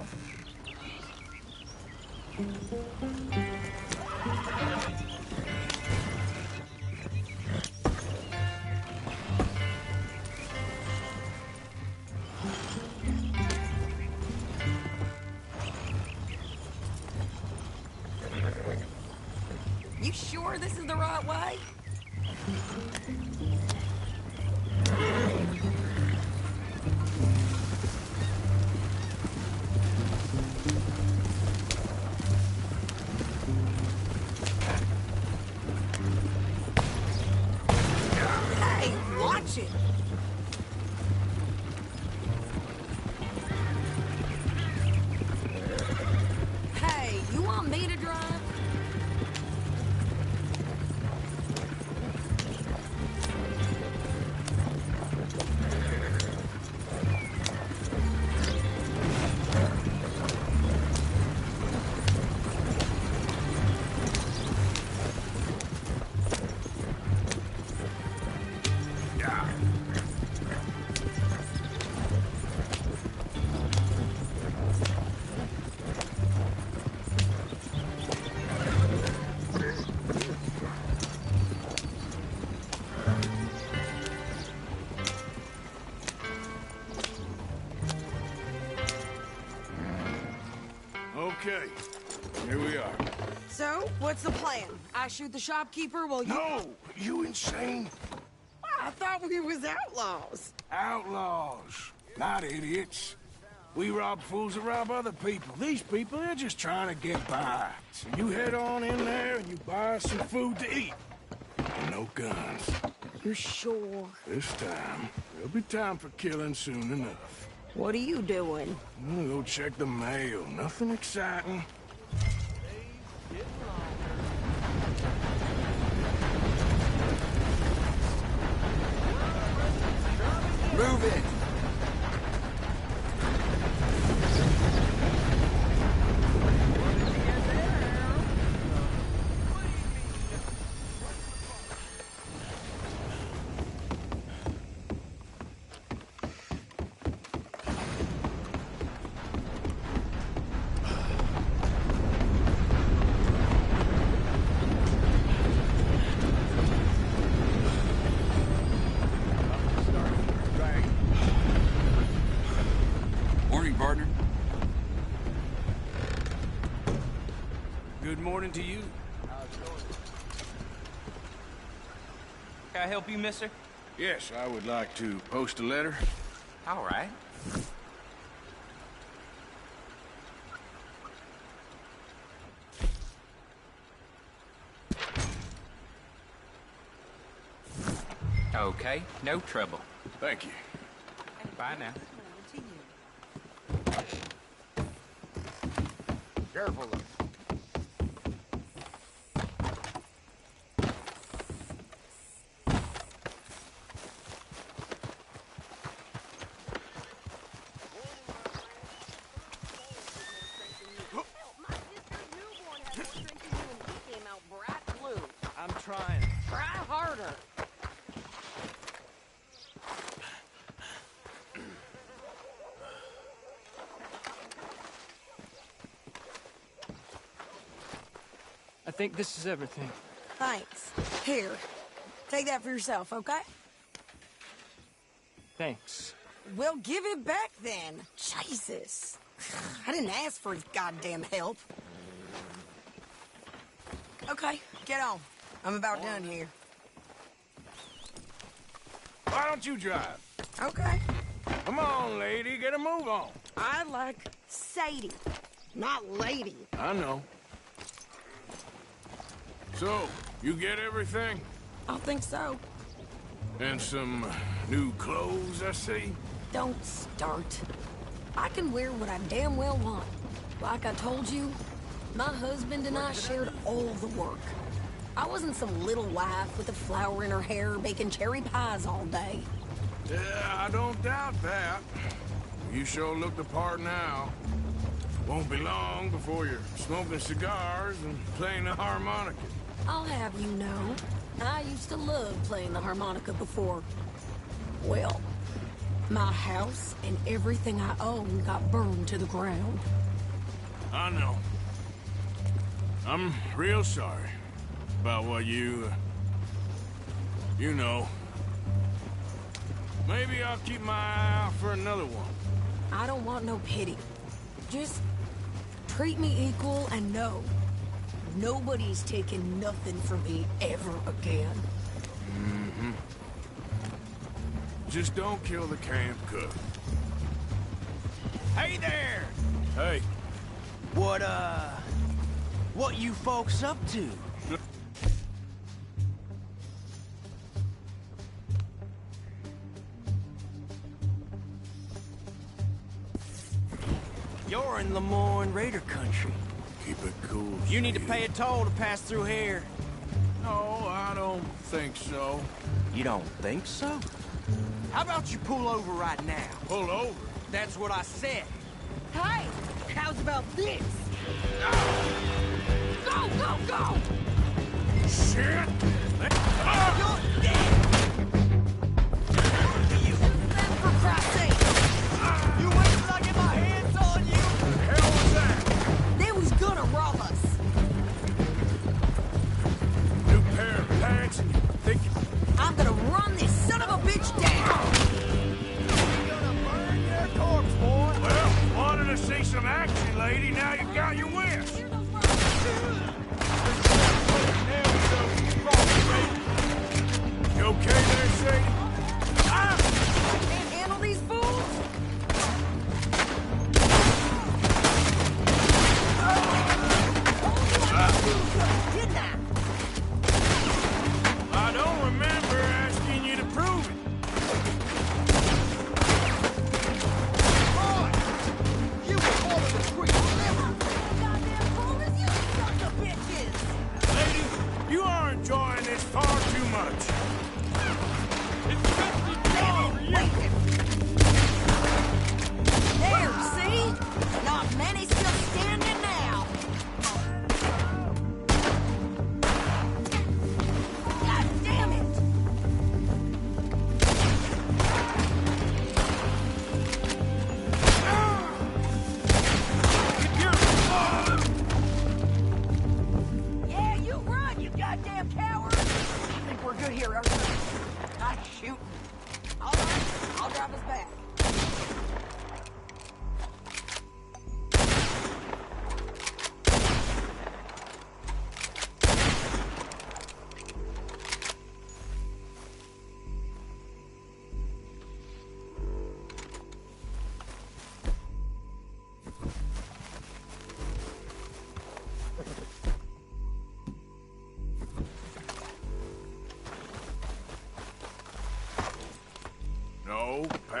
You sure this is the right way? Hey, watch it! Hey, you want me to drive? Okay, here we are. So, what's the plan? I shoot the shopkeeper while you... No! You insane? I thought we was outlaws. Outlaws, not idiots. We rob fools that rob other people. These people, they're just trying to get by. So you head on in there and you buy some food to eat. And no guns. You sure? This time, there'll be time for killing soon enough. What are you doing? I'm gonna go check the mail. Nothing exciting. Move it! Partner. Good morning to you. Can I help you, mister? Yes, I would like to post a letter. All right. Okay, no trouble. Thank you. Bye now. Careful. I'm trying. Try harder. I think this is everything. Thanks. Here, take that for yourself, okay? Thanks. Well, give it back then. Jesus. I didn't ask for his goddamn help. Okay, get on. I'm about done here. Why don't you drive? Okay. Come on, lady, get a move on. I like Sadie, not lady. I know. So, you get everything? I think so. And some new clothes, I see? Don't start. I can wear what I damn well want. Like I told you, my husband and I shared all the work. I wasn't some little wife with a flower in her hair baking cherry pies all day. Yeah, I don't doubt that. You sure look the part now. Won't be long before you're smoking cigars and playing the harmonica. I'll have you know, I used to love playing the harmonica before. Well, my house and everything I own got burned to the ground. I know. I'm real sorry about what you know. Maybe I'll keep my eye out for another one. I don't want no pity. Just treat me equal and know nobody's taking nothing from me ever again. Mm-hmm. Just don't kill the camp cook. Hey there! Hey. What you folks up to? You're in Lemoyne Raider country. Keep it cool. You need to pay a toll to pass through here. No, I don't think so. You don't think so? How about you pull over right now? Pull over? That's what I said. Hey, how's about this? Go, go, go! Shit! You're dead! For Christ's sake! You wait till I get my hands on you! The hell was that? They was gonna rob us. New pair of pants and you think you... I'm gonna run this son of a bitch down! You're gonna burn your corpse, boy! Well, wanted to see some action, lady. Now you got your wish. Your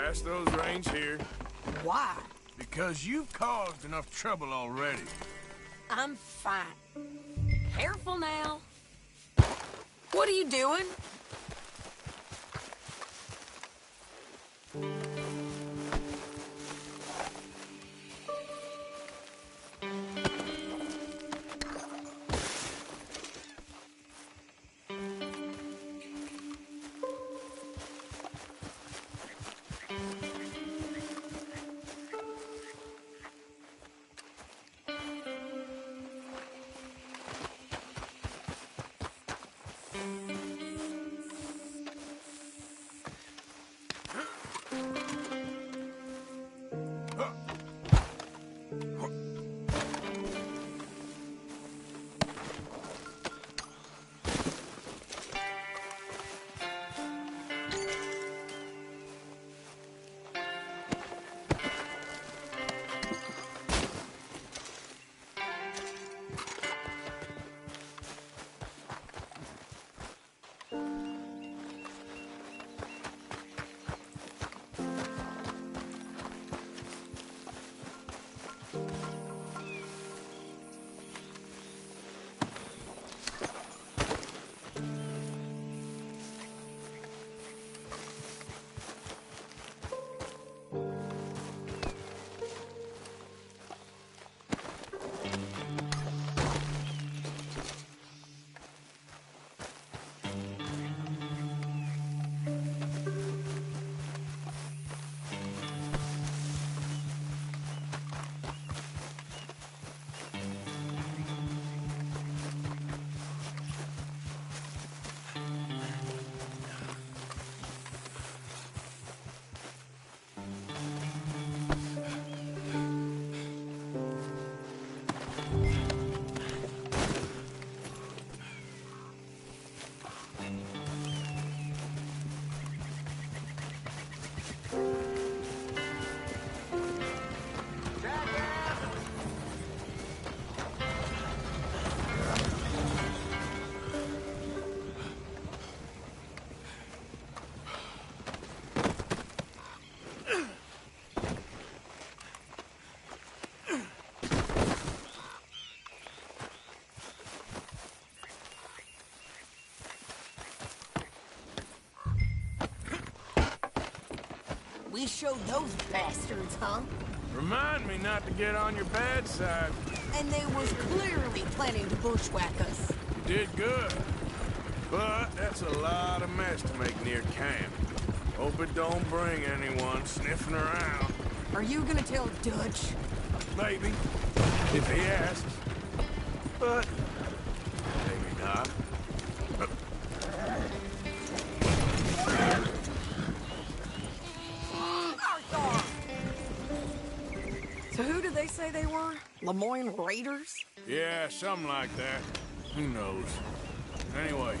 pass those reins here. Why? Because you've caused enough trouble already. I'm fine. Careful now. What are you doing? We showed those bastards, huh? Remind me not to get on your bad side. And they was clearly planning to bushwhack us. You did good. But that's a lot of mess to make near camp. Hope it don't bring anyone sniffing around. Are you gonna tell Dutch? Maybe. If he asks. But maybe not. So who did they say they were? Lemoyne Raiders? Yeah, something like that. Who knows? Anyway,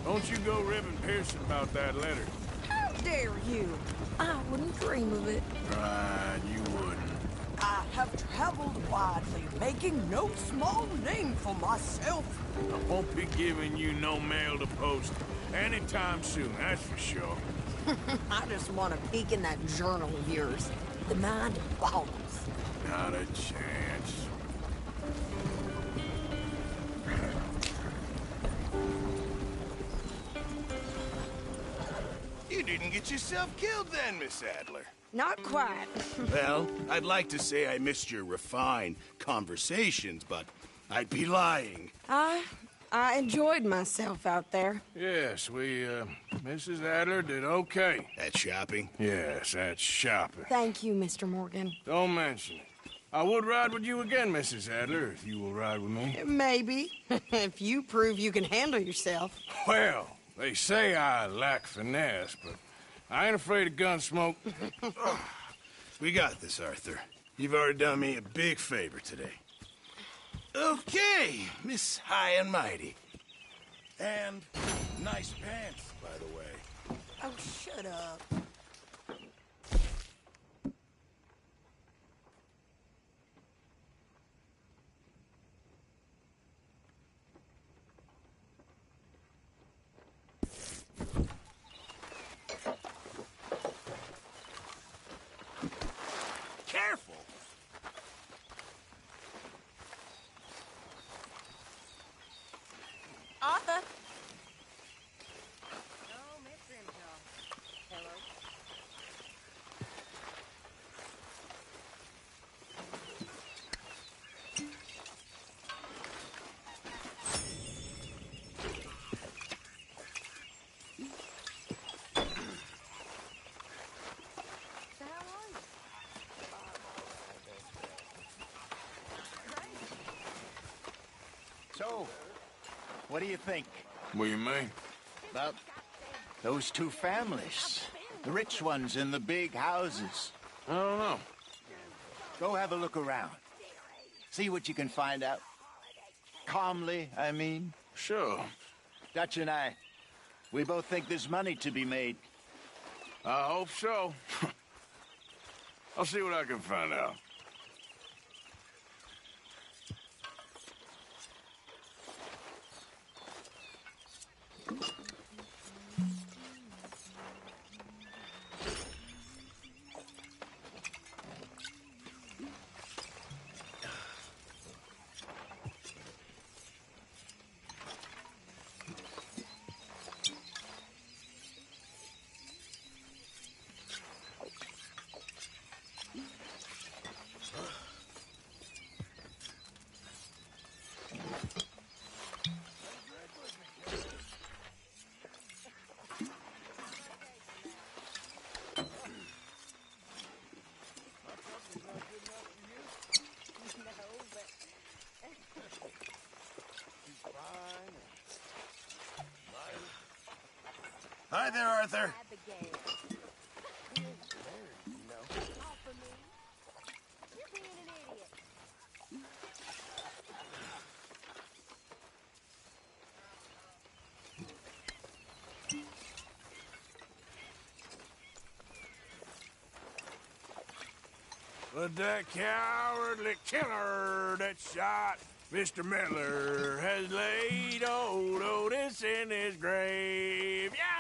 don't you go ribbing Pearson about that letter. How dare you? I wouldn't dream of it. Right, you wouldn't. I have traveled widely, making no small name for myself. I won't be giving you no mail to post anytime soon, that's for sure. I just want to peek in that journal of yours. The mind boggles. Not a chance. You didn't get yourself killed then, Miss Adler. Not quite. Well, I'd like to say I missed your refined conversations, but I'd be lying. I enjoyed myself out there. Yes, Mrs. Adler did okay. At shopping? Yes, at shopping. Thank you, Mr. Morgan. Don't mention it. I would ride with you again, Mrs. Adler, if you will ride with me. Maybe. If you prove you can handle yourself. Well, they say I lack finesse, but I ain't afraid of gun smoke. We got this, Arthur. You've already done me a big favor today. Okay, Miss High and Mighty. And nice pants, by the way. Oh, shut up. What do you think? What do you mean? About those two families. The rich ones in the big houses. I don't know. Go have a look around. See what you can find out. Calmly, I mean. Sure. Dutch and I, we both think there's money to be made. I hope so. I'll see what I can find out. Hi there, Arthur. But that cowardly killer that shot Mr. Miller has laid old Otis in his grave. Yeah!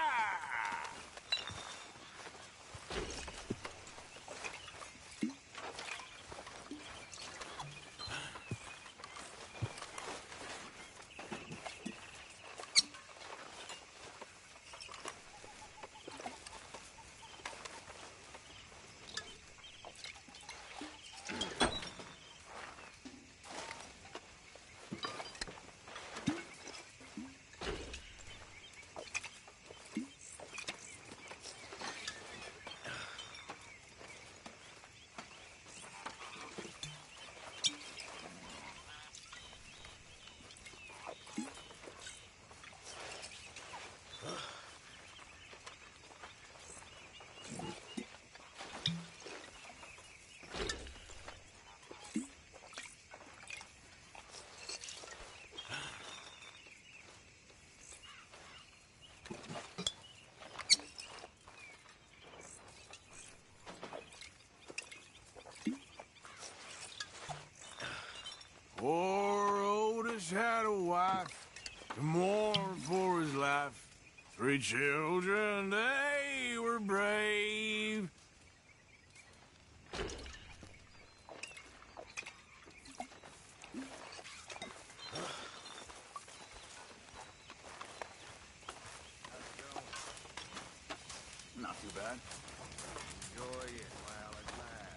Poor Otis had a wife to mourn for his life. 3 children, they were brave. Not too bad. Enjoy it while it lasts.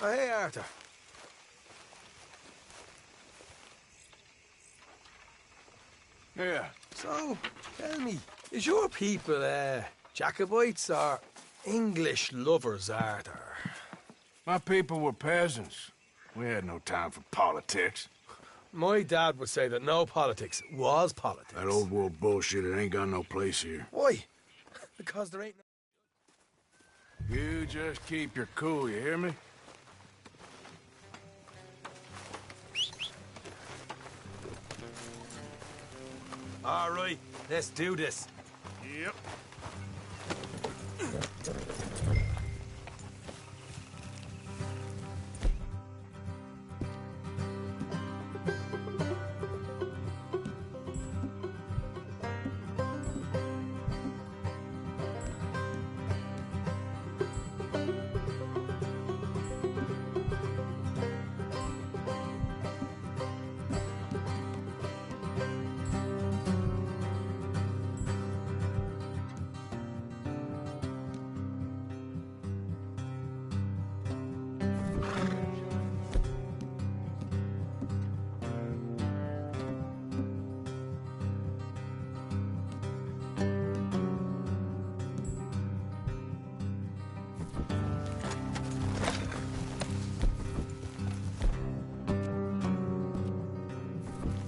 Oh, hey, Arthur. Yeah. So, tell me, is your people, Jacobites or English lovers, Arthur? My people were peasants. We had no time for politics. My dad would say that no politics was politics. That old world bullshit, it ain't got no place here. Why? Because there ain't no... You just keep your cool, you hear me? All right, let's do this. Yep.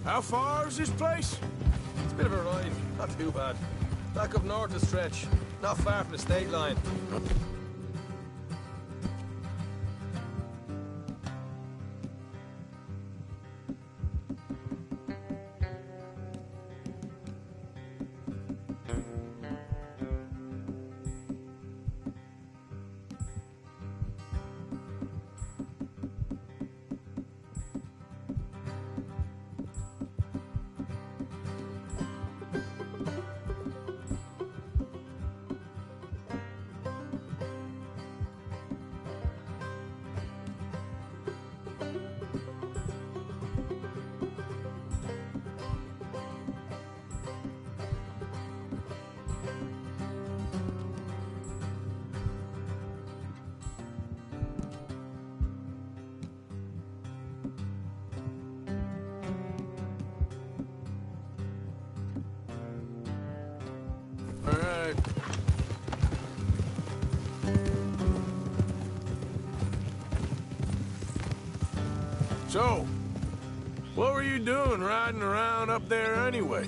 How far is this place? It's a bit of a ride, not too bad. Back up north a stretch, not far from the state line. All right. So, what were you doing riding around up there anyway?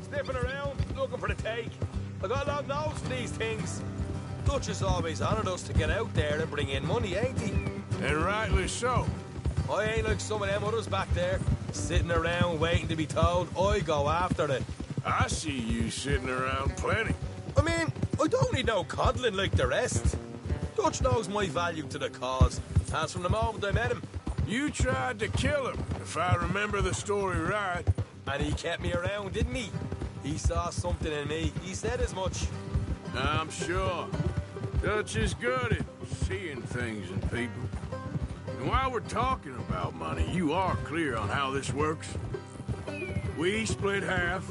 Sniffing around, looking for the take. I got a long nose for these things. Dutch is always honoured us to get out there and bring in money, ain't he? And rightly so. I ain't like some of them others back there, sitting around waiting to be told. I go after it. I see you sitting around plenty. I mean, I don't need no coddling like the rest. Dutch knows my value to the cause, as from the moment I met him. You tried to kill him, if I remember the story right. And he kept me around, didn't he? He saw something in me. He said as much. I'm sure. Dutch is good at seeing things in people. And while we're talking about money, you are clear on how this works? We split half,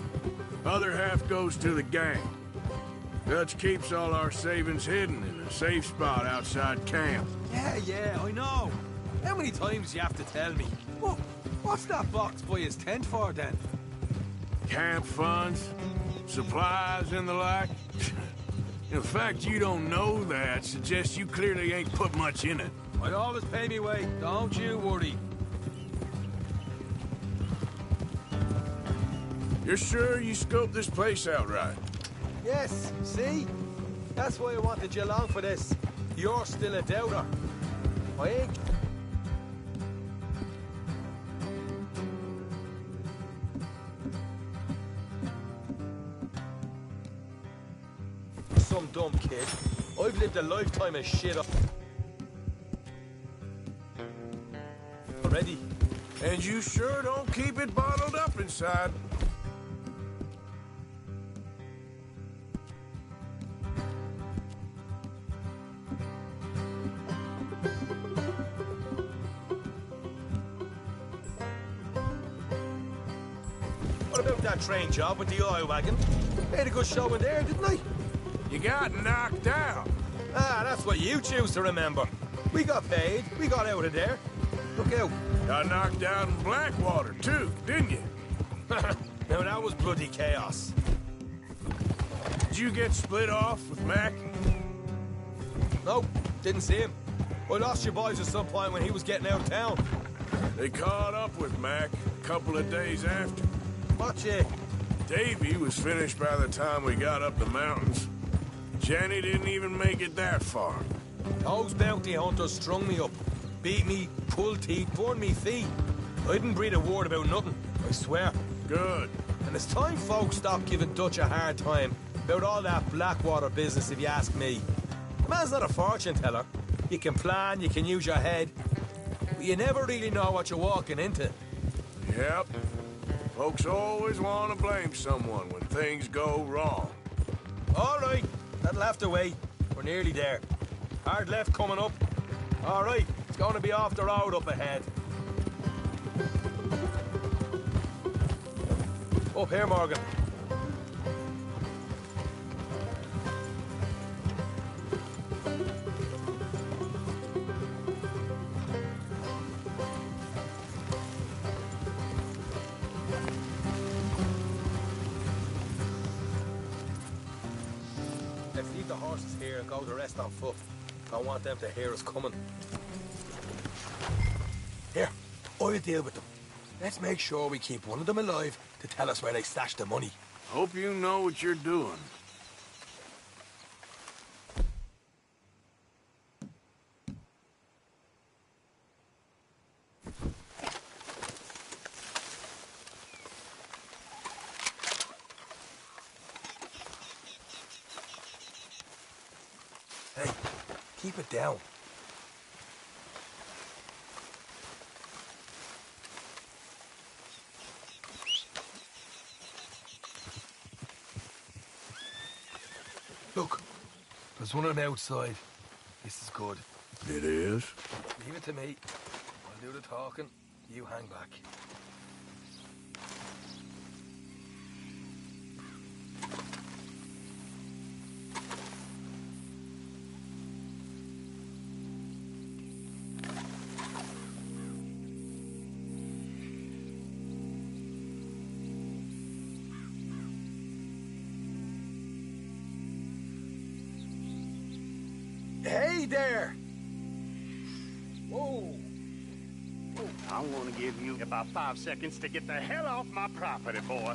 other half goes to the gang. Dutch keeps all our savings hidden in a safe spot outside camp. Yeah, I know. How many times do you have to tell me? What's that box by his tent for, then? Camp funds, supplies, and the like. In fact, you don't know that suggests you clearly ain't put much in it. I always pay me way, don't you worry. You're sure you scoped this place out right? Yes, see? That's why I wanted you along for this. You're still a doubter. I ain't... Some dumb kid. I've lived a lifetime of shit already. And you sure don't keep it bottled up inside. What about that train job with the oil wagon? Made a good show in there, didn't I? You got knocked out. Ah, that's what you choose to remember. We got paid. We got out of there. Look out. Got knocked out in Blackwater, too, didn't you? Now, that was bloody chaos. Did you get split off with Mac? Nope, didn't see him. I lost your boys at some point when he was getting out of town. They caught up with Mac a couple of days after. Watch it. Davy was finished by the time we got up the mountains. Jenny didn't even make it that far. Those bounty hunters strung me up. Beat me, pulled teeth, burned me feet. I didn't breathe a word about nothing, I swear. Good. And it's time folks stop giving Dutch a hard time about all that Blackwater business, if you ask me. The man's not a fortune teller. You can plan, you can use your head, but you never really know what you're walking into. Yep. Folks always want to blame someone when things go wrong. All right, that'll have to wait. We're nearly there. Hard left coming up. All right, it's going to be off the road up ahead. Up here, Morgan. Let's leave the horses here and go to rest on foot. Don't want them to hear us coming. Here, I'll deal with them. Let's make sure we keep one of them alive to tell us where they stashed the money. Hope you know what you're doing. Hey, keep it down. Look, there's one on the outside. This is good. It is? Leave it to me. I'll do the talking. You hang back. Hey there! Whoa! I'm gonna give you about 5 seconds to get the hell off my property, boy.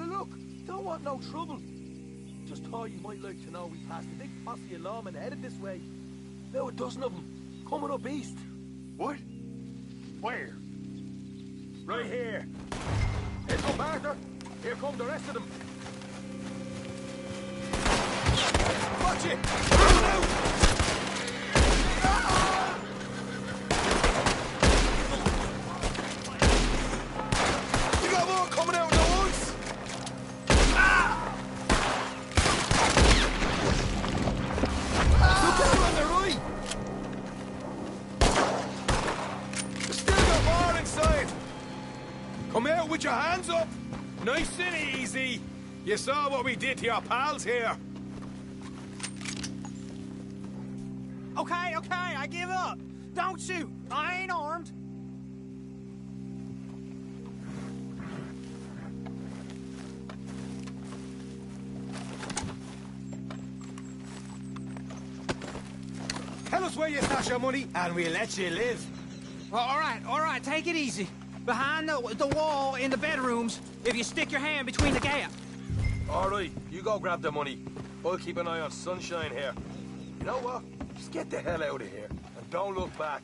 Look, don't want no trouble. Just thought you might like to know we passed a big posse of lawmen headed this way. About a dozen of them, coming up east. What? Where? Right here. Heads up, Arthur. Here come the rest of them. Watch it! Run out! We got more coming out in the woods! Look out on the right! There's still got more inside! Come out with your hands up! Nice and easy! You saw what we did to your pals here! Okay, I give up. Don't shoot. I ain't armed. Tell us where you stash your money, and we'll let you live. Well, all right, take it easy. Behind the wall in the bedrooms, if you stick your hand between the gap. All right, you go grab the money. I'll keep an eye on Sunshine here. You know what? Just get the hell out of here, and don't look back.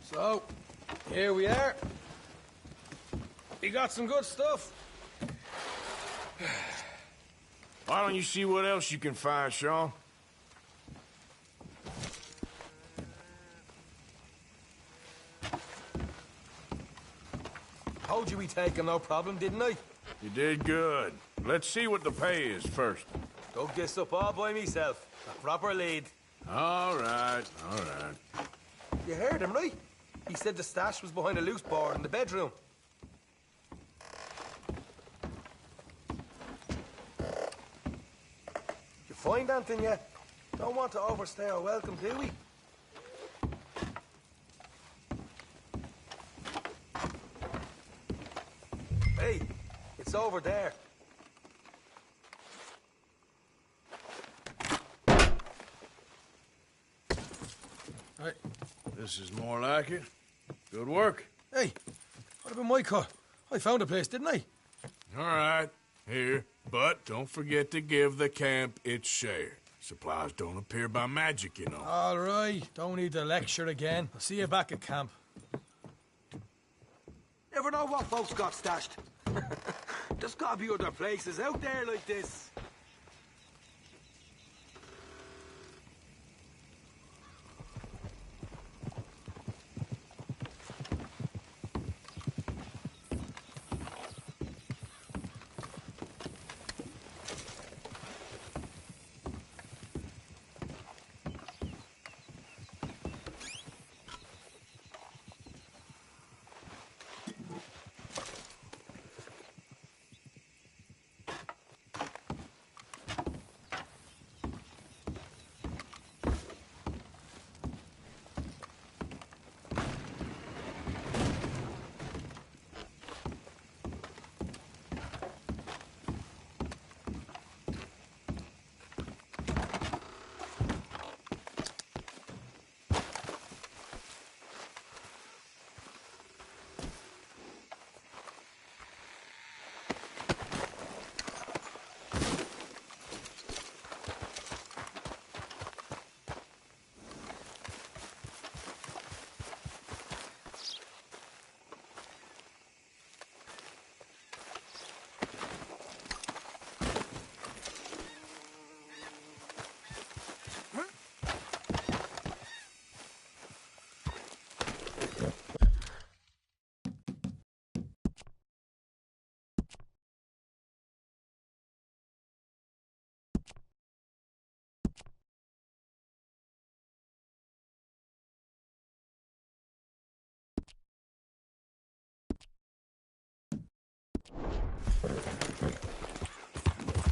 So, here we are. You got some good stuff. Why don't you see what else you can find, Sean? Told you we'd take him, no problem, didn't I? You did good. Let's see what the pay is first. Dug this up all by myself. A proper lead. All right, all right. You heard him, right? He said the stash was behind a loose board in the bedroom. You find anything yet? Don't want to overstay our welcome, do we? Hey, it's over there. Hey, this is more like it. Good work. Hey, what about my cut? I found a place, didn't I? All right, here. But don't forget to give the camp its share. Supplies don't appear by magic, you know. All right, don't need to lecture again. I'll see you back at camp. Never know what folks got stashed. There's gotta be other places out there like this.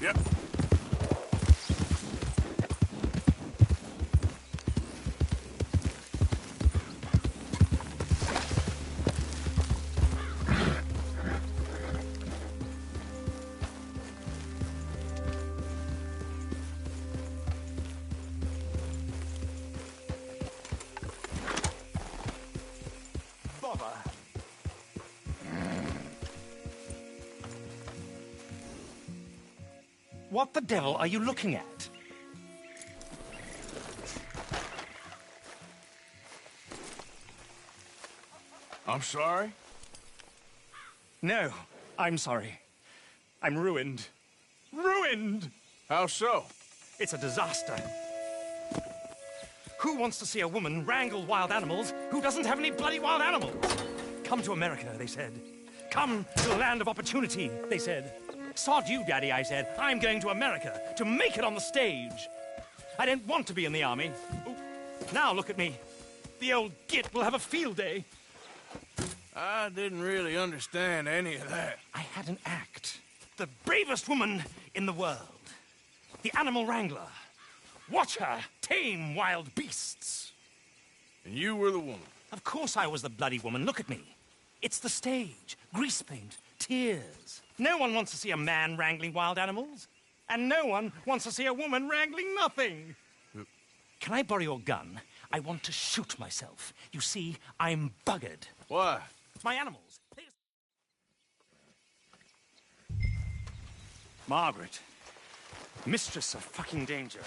Yep. What the devil are you looking at? I'm sorry? No, I'm sorry. I'm ruined. Ruined! How so? It's a disaster. Who wants to see a woman wrangle wild animals who doesn't have any bloody wild animals? Come to America, they said. Come to the land of opportunity, they said. Sod you, Daddy, I said. I'm going to America to make it on the stage. I don't want to be in the army. Ooh. Now look at me. The old git will have a field day. I didn't really understand any of that. I had an act. The bravest woman in the world. The animal wrangler. Watch her tame wild beasts. And you were the woman? Of course I was the bloody woman. Look at me. It's the stage. Grease paint. Tears. No one wants to see a man wrangling wild animals. And no one wants to see a woman wrangling nothing. Can I borrow your gun? I want to shoot myself. You see, I'm buggered. Why? My animals. Margaret. Mistress of fucking danger.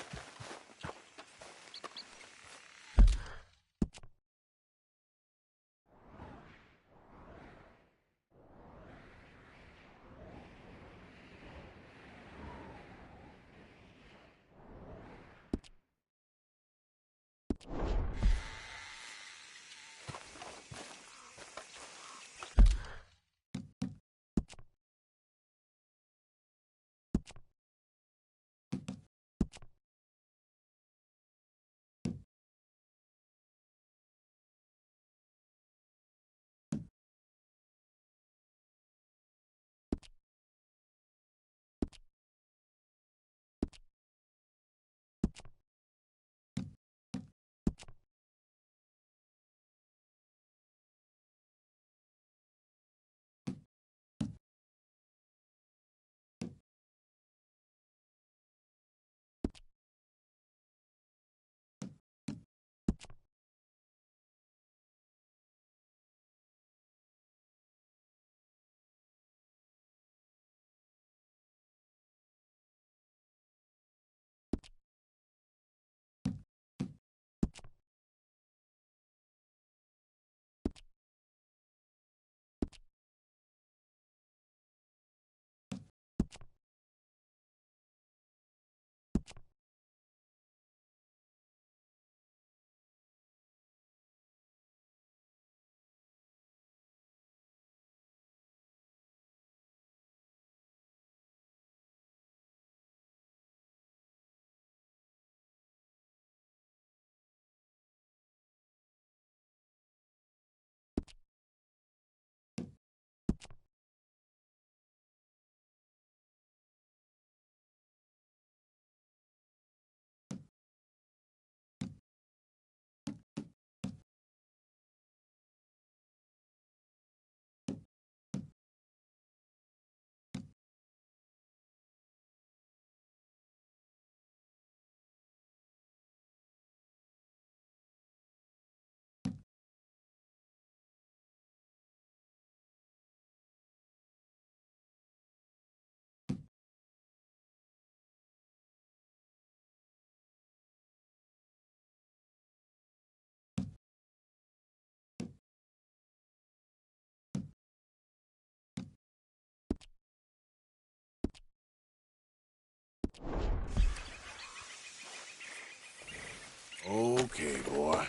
Okay, boy.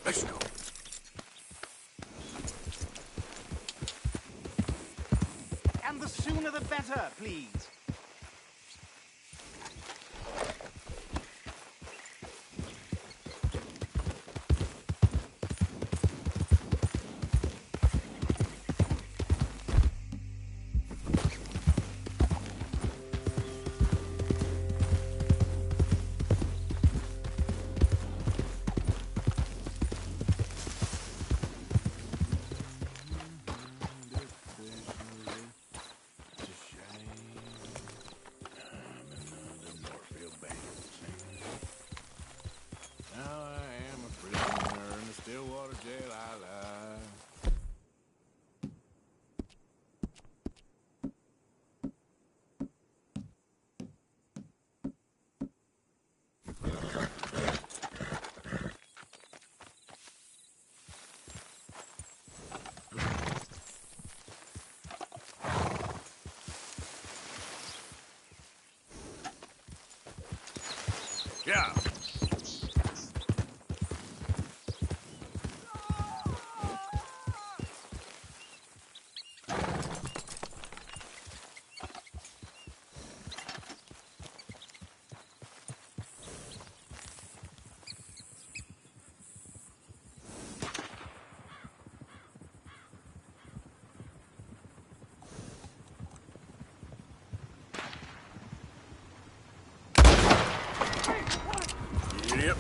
Let's go. And the sooner the better, please. Yeah. Yep.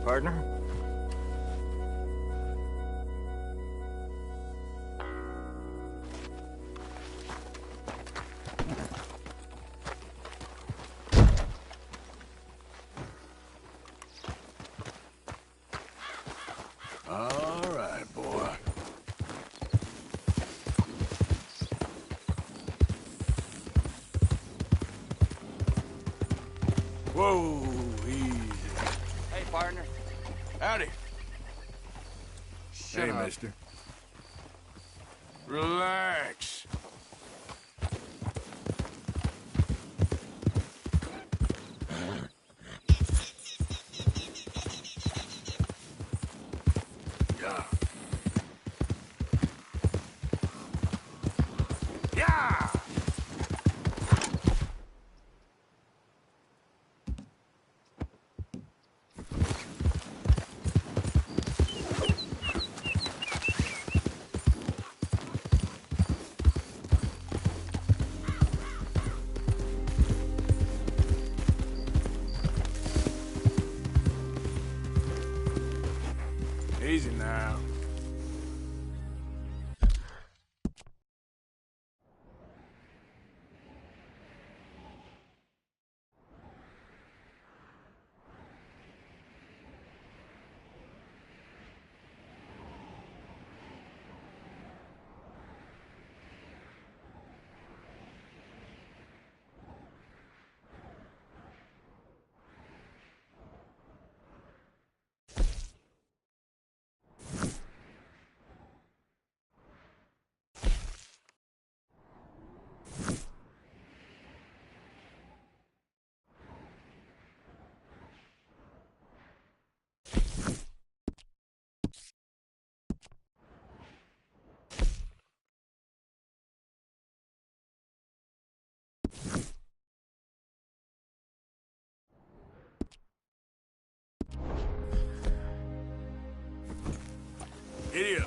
Partner? All right, boy. Whoa, easy. Hey, partner. Howdy. Shut Hey, up. mister. Relax. Yeah. Yeah! Easy now. Idiot.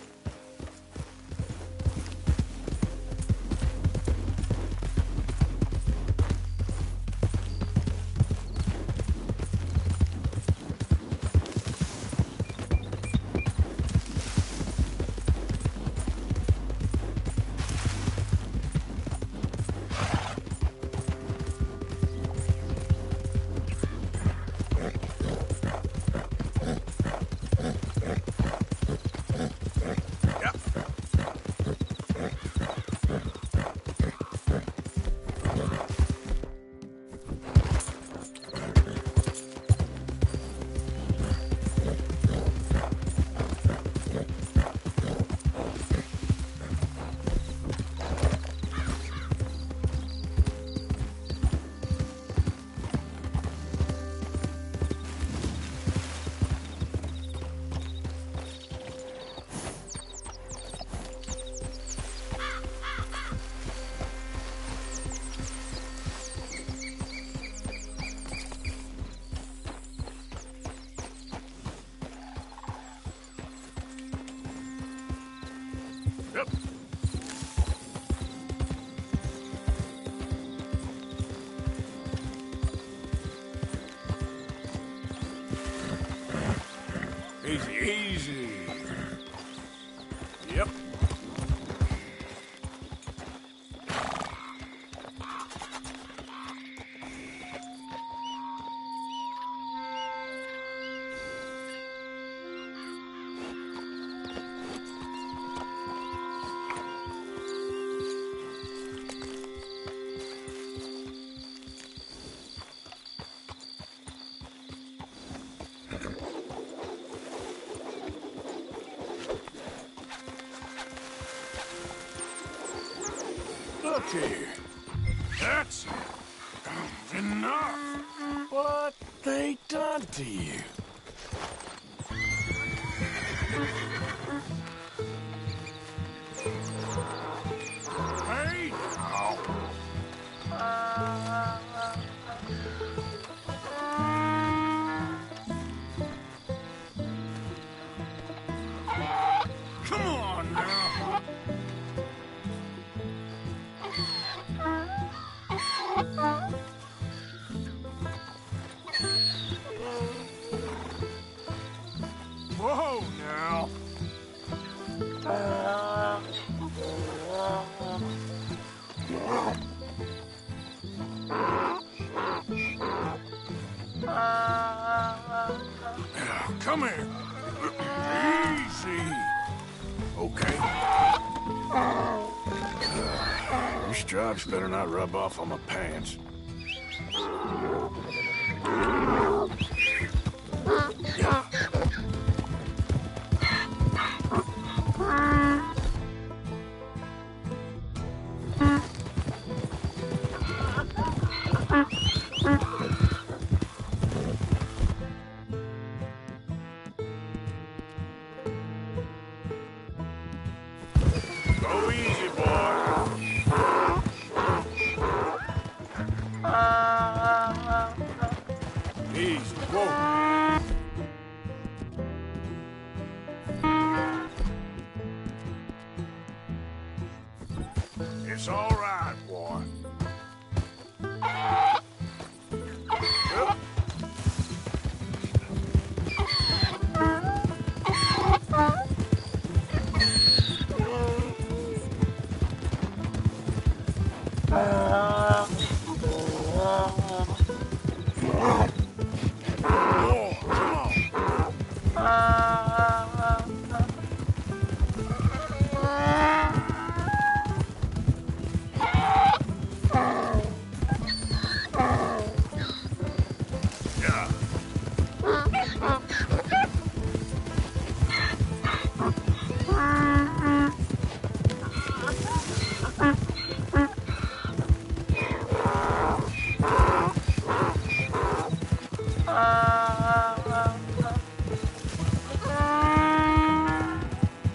Easy, easy. Yep. Look here. That's enough. What they done to you? Hey now. Come on now. Whoa, now. Come here. Easy. Okay. These stripes better not rub off on my pants. Go easy, boy. Easy, whoa. It's all right, boy. Yep.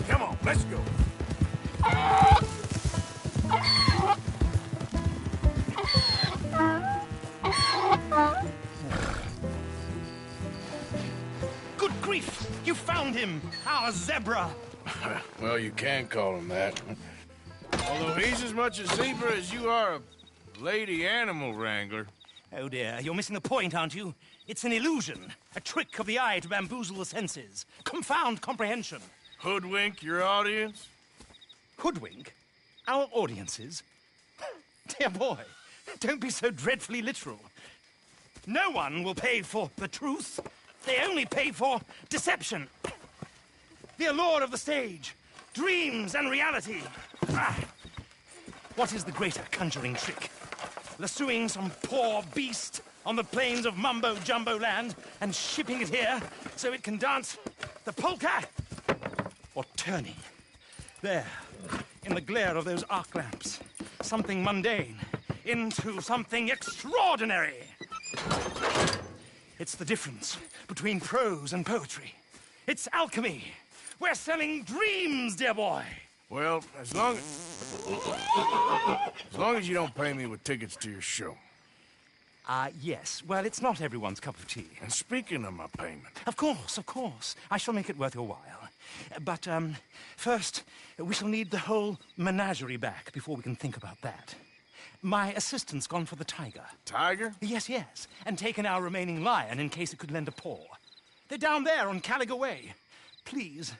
Come on, let's go. Good grief! You found him! Our zebra! Well, you can call him that. Although he's as much a zebra as you are a lady animal wrangler. Oh dear, you're missing the point, aren't you? It's an illusion, a trick of the eye to bamboozle the senses, confound comprehension. Hoodwink your audience? Hoodwink? Our audiences? Dear boy, don't be so dreadfully literal. No one will pay for the truth. They only pay for deception. The allure of the stage, dreams and reality. What is the greater conjuring trick? Lassoing some poor beast on the plains of mumbo-jumbo land and shipping it here so it can dance the polka? Or turning, there, in the glare of those arc lamps, something mundane into something extraordinary? It's the difference between prose and poetry. It's alchemy. We're selling dreams, dear boy. Well, as long as you don't pay me with tickets to your show. Yes. Well, it's not everyone's cup of tea. And speaking of my payment... Of course. I shall make it worth your while. But, first, we shall need the whole menagerie back before we can think about that. My assistant's gone for the tiger. Tiger? Yes. And taken our remaining lion in case it could lend a paw. They're down there on Caliga Way. please.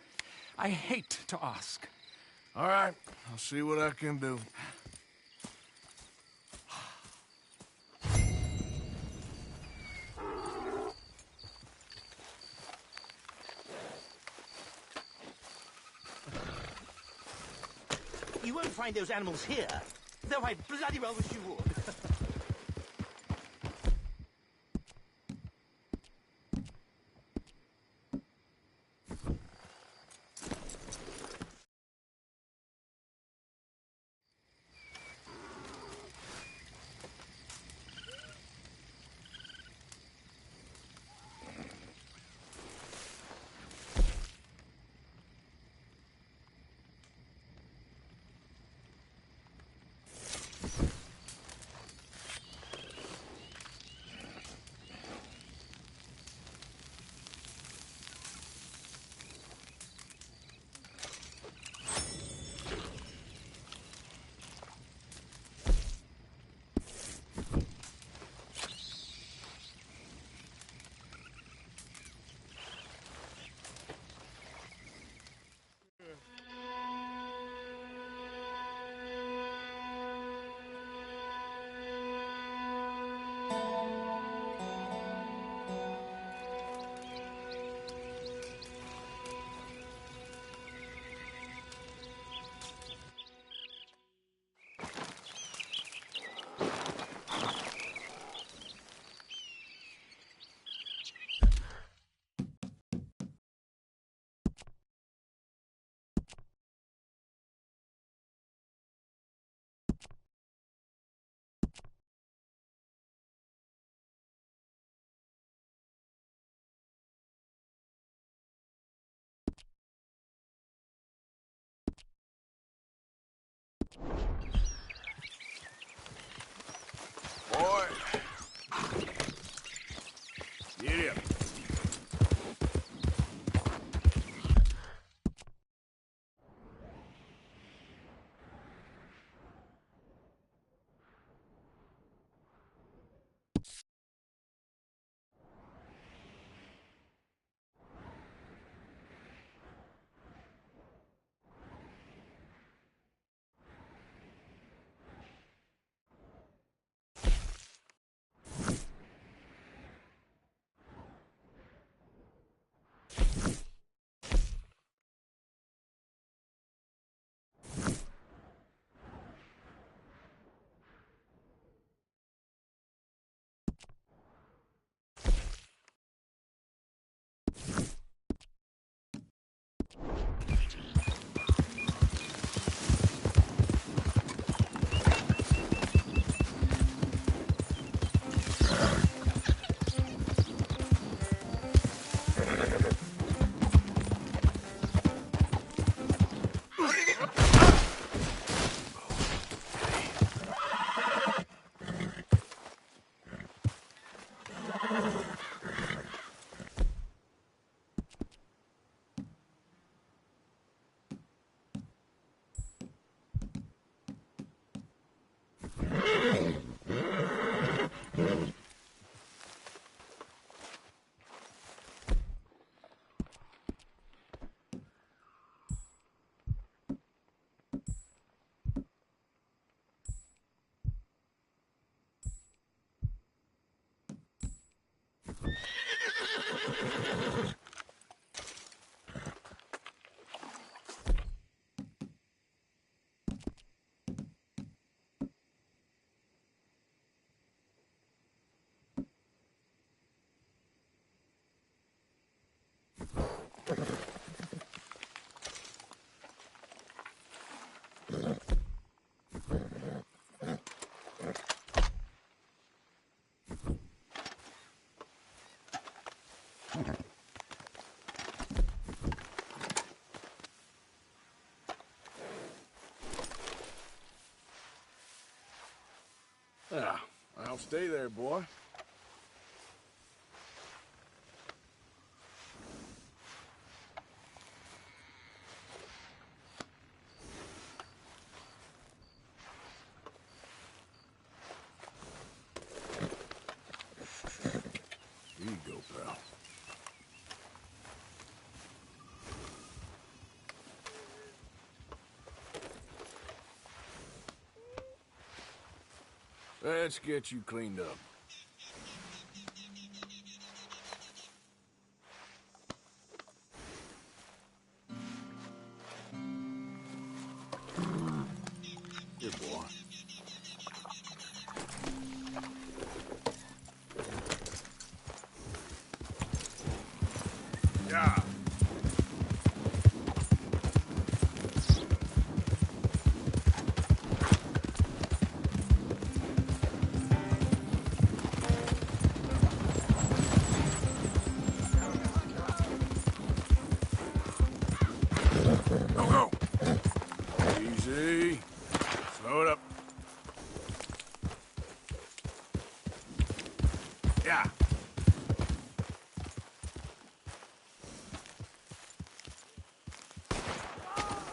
I hate to ask. All right, I'll see what I can do. You won't find those animals here, though I bloody well wish you would. Boy. Get up. Yeah, I'll stay there, boy. Here you go, pal. Let's get you cleaned up. Good boy. Yeah. Go, go. Easy. Slow it up. Yeah.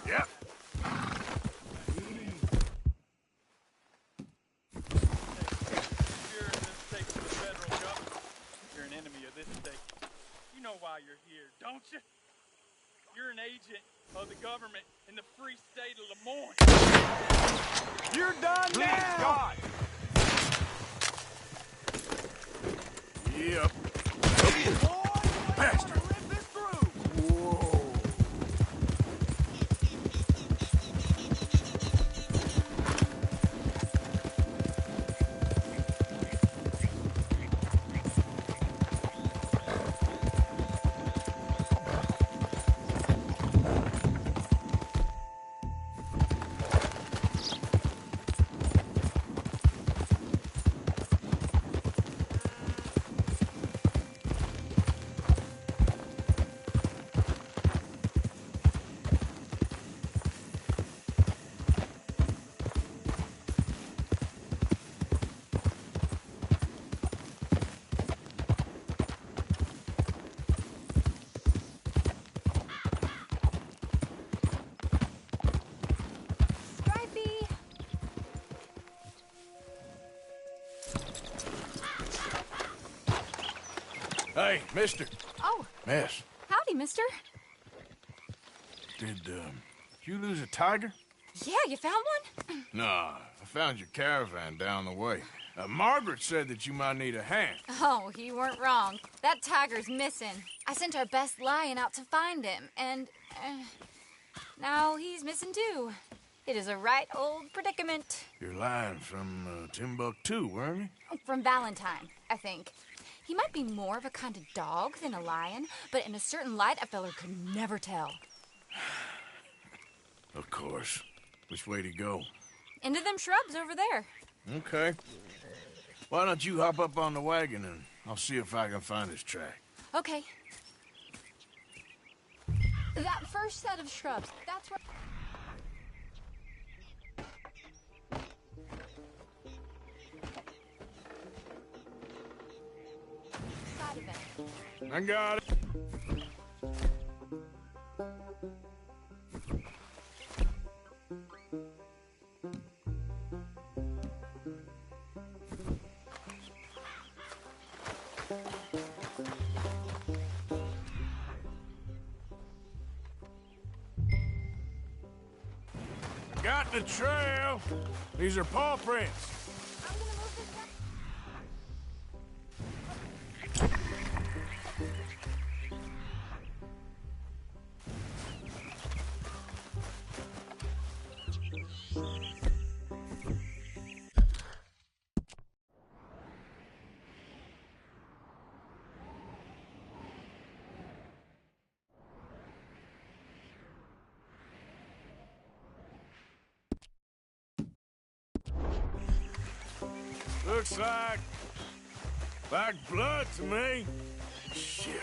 Yep. You're an enemy of this state. You know why you're here, don't you? You're an agent of the government in the free state of Lemoyne. You're done now! God. Yep. Bastard! Whoa. Hey, mister. Oh, Miss, howdy, mister. did you lose a tiger? Yeah, you found one? Nah, I found your caravan down the way. Margaret said that you might need a hand. Oh, you weren't wrong. That tiger's missing. I sent our best lion out to find him, and now he's missing too. It is a right old predicament. You're lying from Timbuktu, weren't you? From Valentine, I think. He might be more of a kind of dog than a lion, but in a certain light, a feller could never tell. Of course. Which way to go? Into them shrubs over there. Okay. Why don't you hop up on the wagon and I'll see if I can find his track. Okay. That first set of shrubs, that's where... Side of it. I got it. Got the trail. These are paw prints. Looks like blood to me. Shit.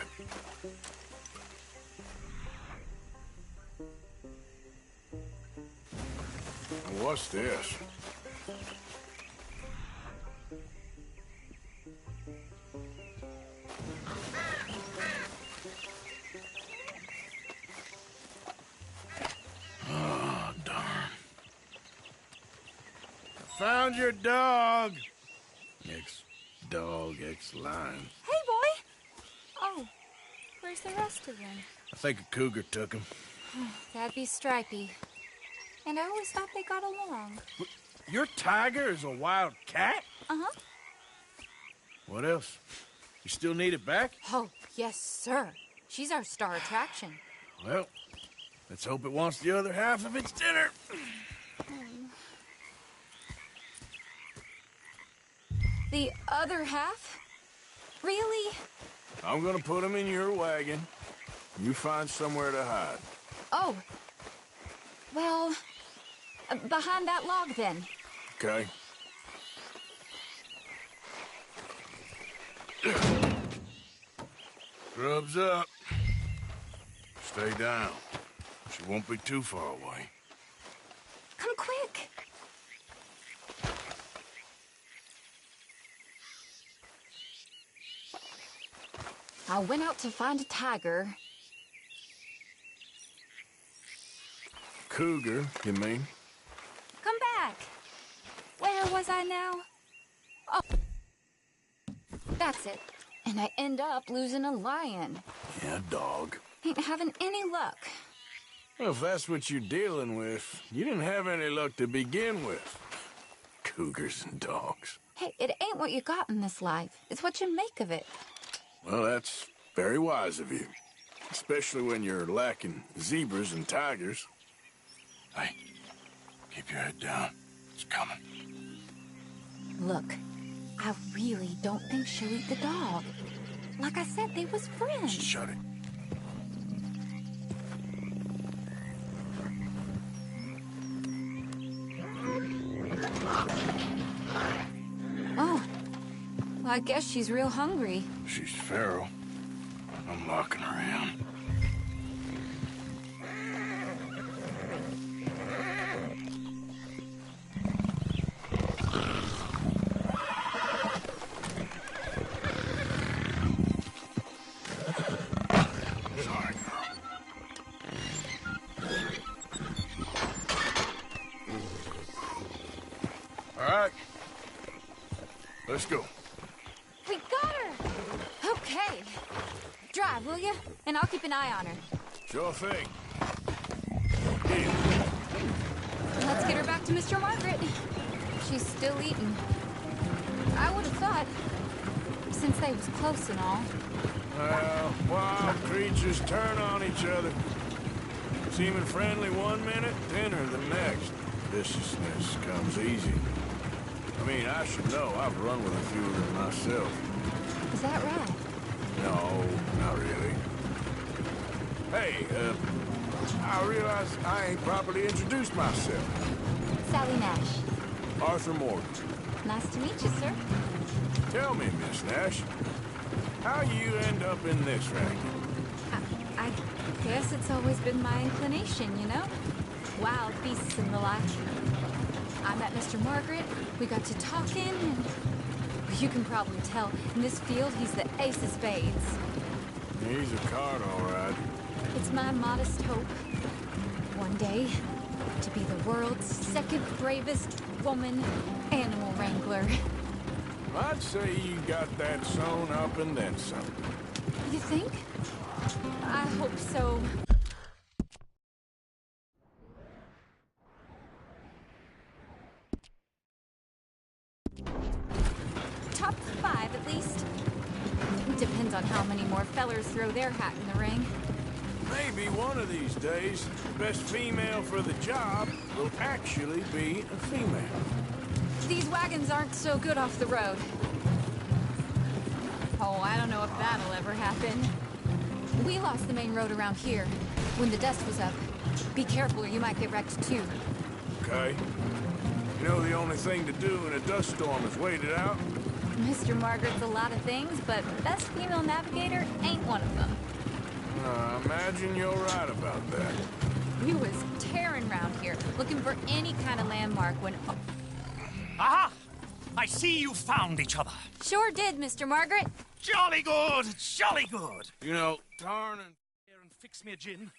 What's this? Oh, darn. Found your dog. Ex-dog, ex-lion. Hey, boy! Oh, where's the rest of them? I think a cougar took him. That'd be Stripey. And I always thought they got along. Your tiger is a wild cat? Uh-huh. What else? You still need it back? Oh, yes, sir. She's our star attraction. Well, let's hope it wants the other half of its dinner. The other half? Really? I'm gonna put him in your wagon. You find somewhere to hide. Oh. Well, behind that log, then. Okay. Grub's up. Stay down. She won't be too far away. Come quick. I went out to find a tiger. Cougar, you mean? Come back. Where was I now? Oh. That's it. And I end up losing a lion. Yeah, dog. Ain't having any luck. Well, if that's what you're dealing with, you didn't have any luck to begin with. Cougars and dogs. Hey, it ain't what you got in this life. It's what you make of it. Well, that's very wise of you. Especially when you're lacking zebras and tigers. Hey, keep your head down. It's coming. Look, I really don't think she'll eat the dog. Like I said, they was friends. Shut it. Oh, well, I guess she's real hungry. She's feral. I'm locking her in. Let's go. We got her! Okay. Drive, will you? And I'll keep an eye on her. Sure thing. Let's get her back to Mr. Margaret. She's still eating. I would have thought, since they was close and all. Well, wild creatures turn on each other. Seeming friendly one minute, dinner the next. Viciousness comes easy. I mean, I should know. I've run with a few of them myself. Is that right? No, not really. Hey, I realize I ain't properly introduced myself. Sally Nash. Arthur Morgan. Nice to meet you, sir. Tell me, Miss Nash, how you end up in this racket? I guess it's always been my inclination, you know? Wild beasts and the like. I met Mr. Margaret, we got to talking, and you can probably tell, in this field, he's the ace of spades. He's a card, all right. It's my modest hope, one day, to be the world's second bravest woman animal wrangler. I'd say you got that sewn up and then some. You think? I hope so. Top 5, at least. Depends on how many more fellers throw their hat in the ring. Maybe one of these days, the best female for the job will actually be a female. These wagons aren't so good off the road. Oh, I don't know if that'll ever happen. We lost the main road around here when the dust was up. Be careful or you might get wrecked too. Okay. You know the only thing to do in a dust storm is wait it out? Mr. Margaret's a lot of things, but best female navigator ain't one of them. I imagine you're right about that. We was tearing around here, looking for any kind of landmark when... Aha! I see you found each other. Sure did, Mr. Margaret. Jolly good, jolly good. You know, darn and... Here and fix me a gin.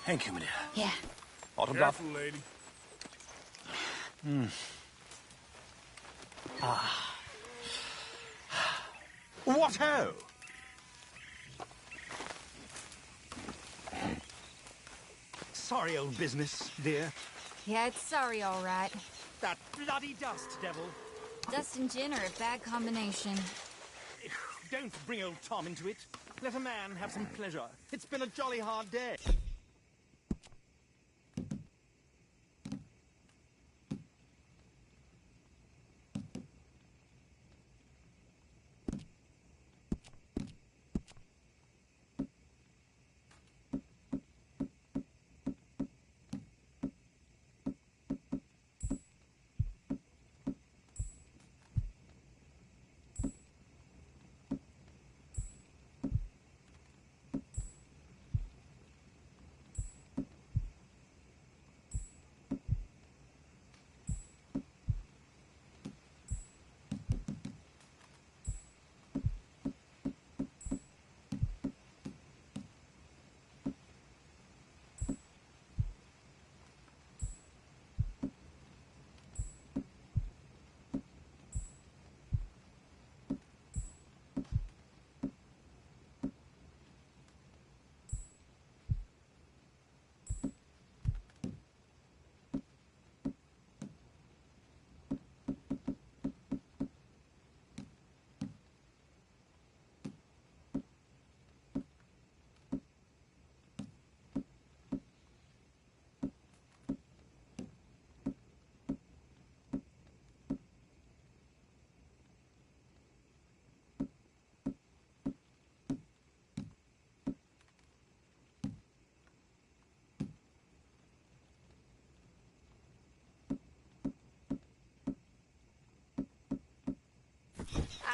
Thank you, my dear. Yeah. Autograph. Careful, lady. What ho? Sorry, old business, dear. Yeah, it's sorry, all right. That bloody dust, devil. Dust and gin are a bad combination. Don't bring old Tom into it. Let a man have some pleasure. It's been a jolly hard day.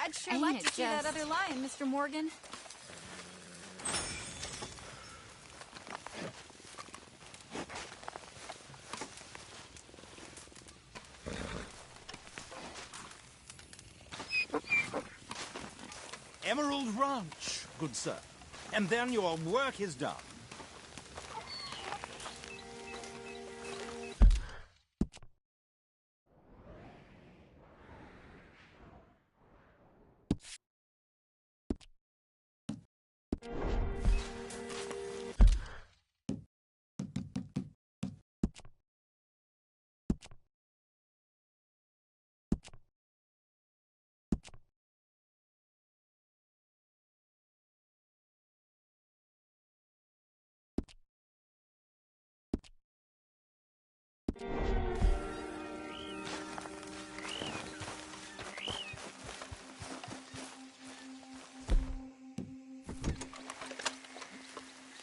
I'd sure like to see that other lion, Mr. Morgan. Emerald Ranch, good sir. And then your work is done.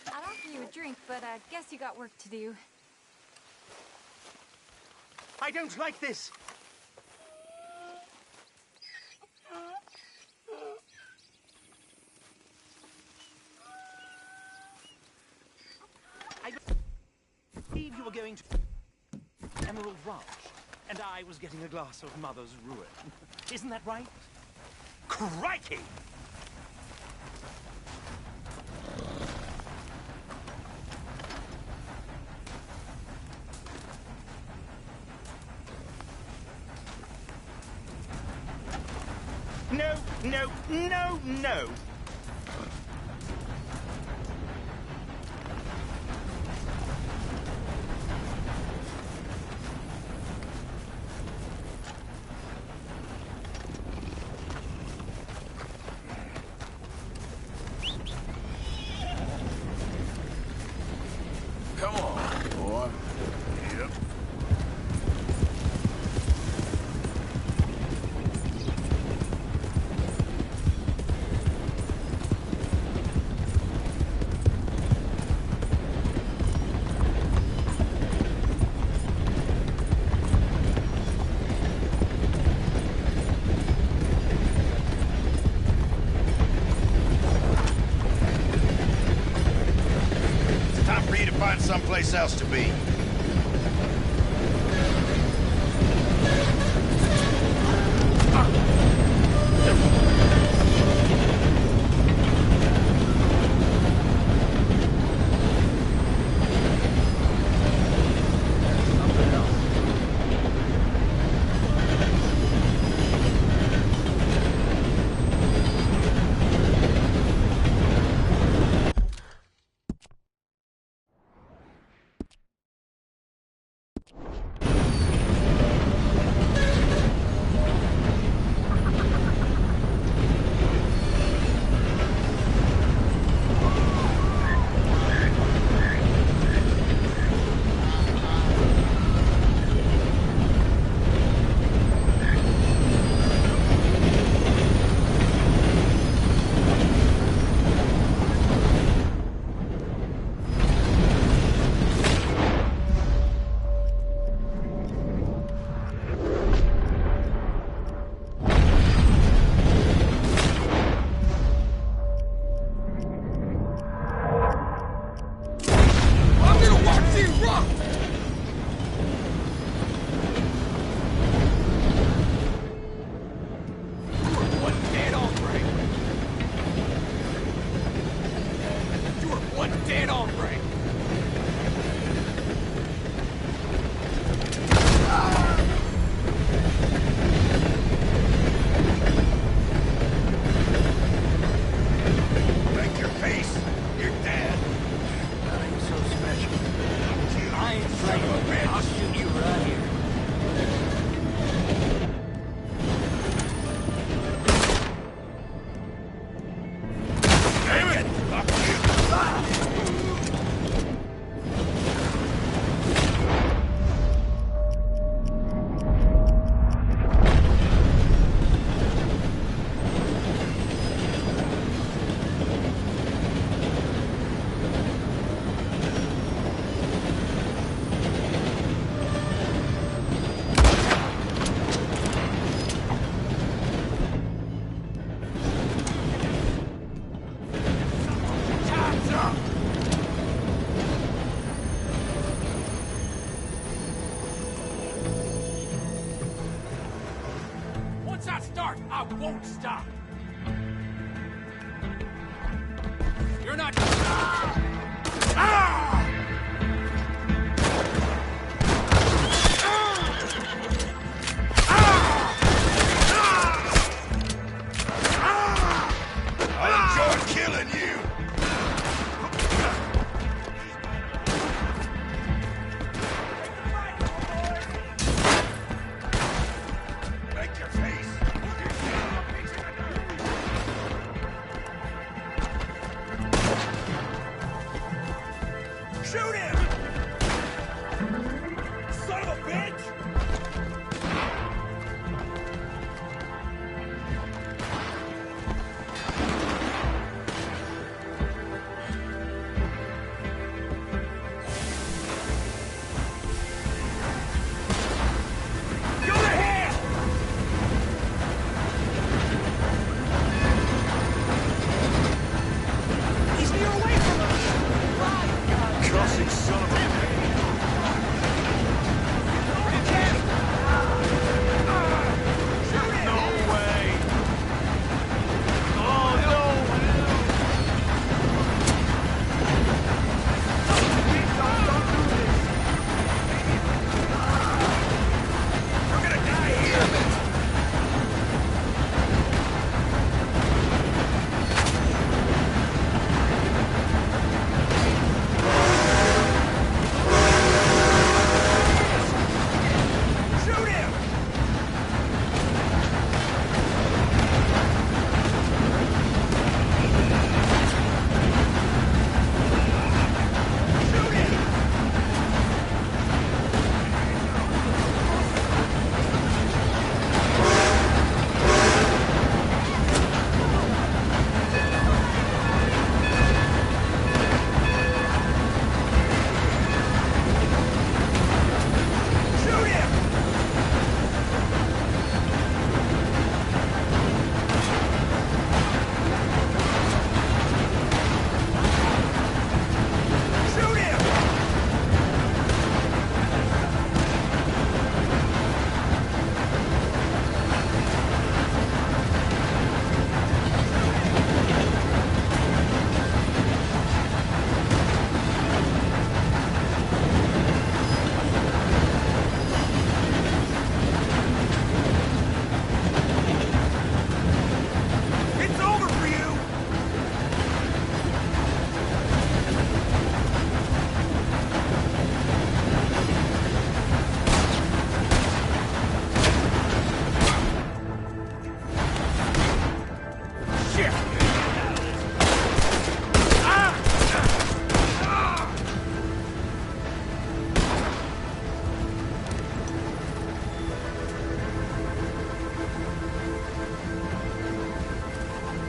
I'd offer you a drink, but I guess you got work to do. I don't like this. I believe you were going to Emerald Ranch, and I was getting a glass of Mother's Ruin. Isn't that right? Crikey! No, no, no, no! Come on, boy. Yep. It's time for you to find someplace else to be. won't stop. You're not... I'll enjoy killing you! Make your face! Shoot him! Son of a bitch!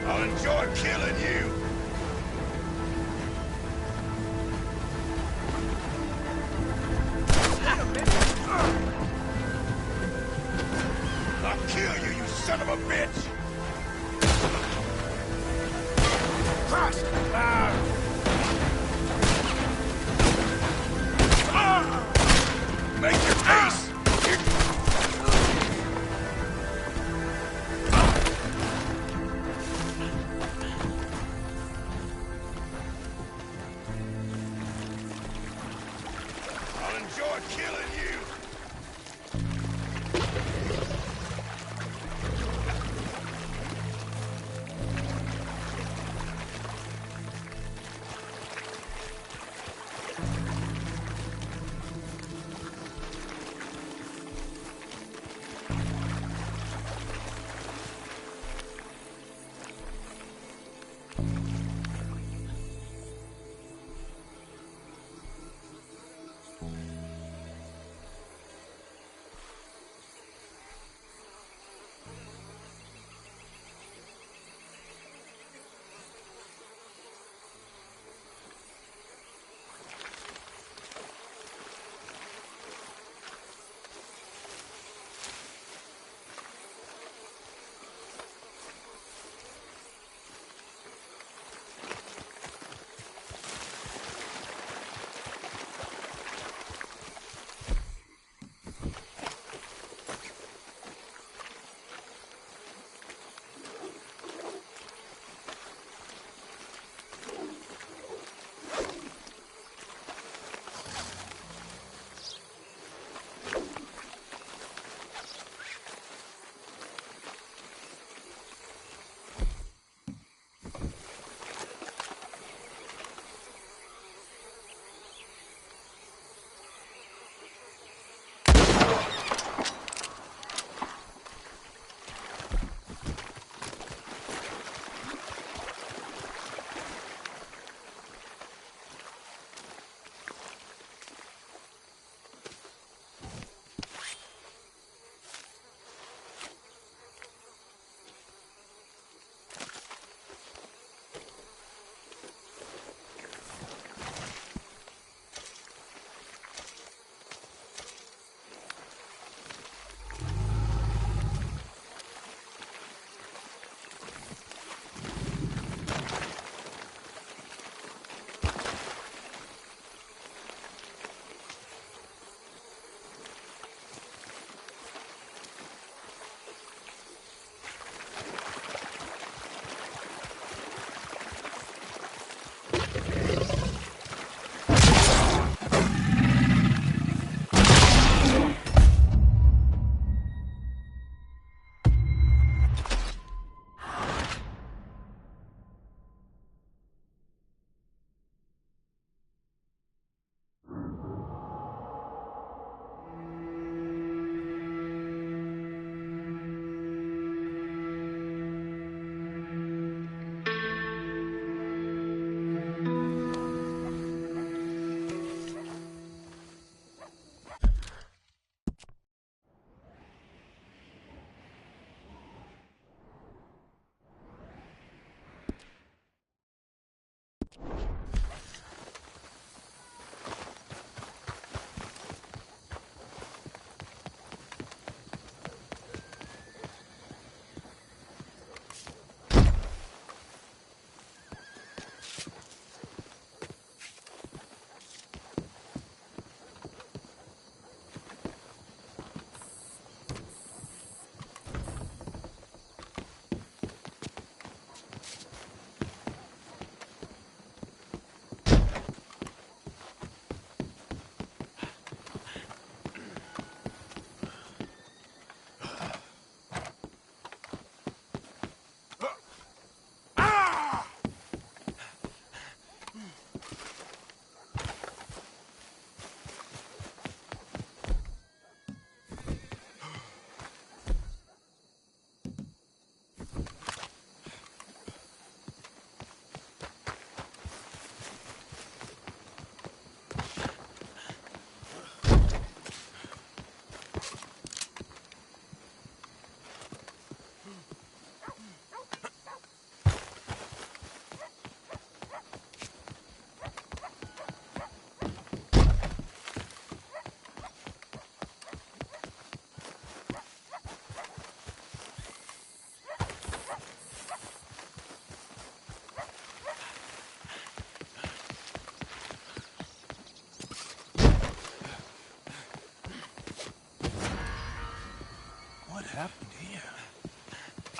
I'll enjoy killing you! I'll kill you, you son of a bitch! Cross! Make your peace! I'll enjoy killing you!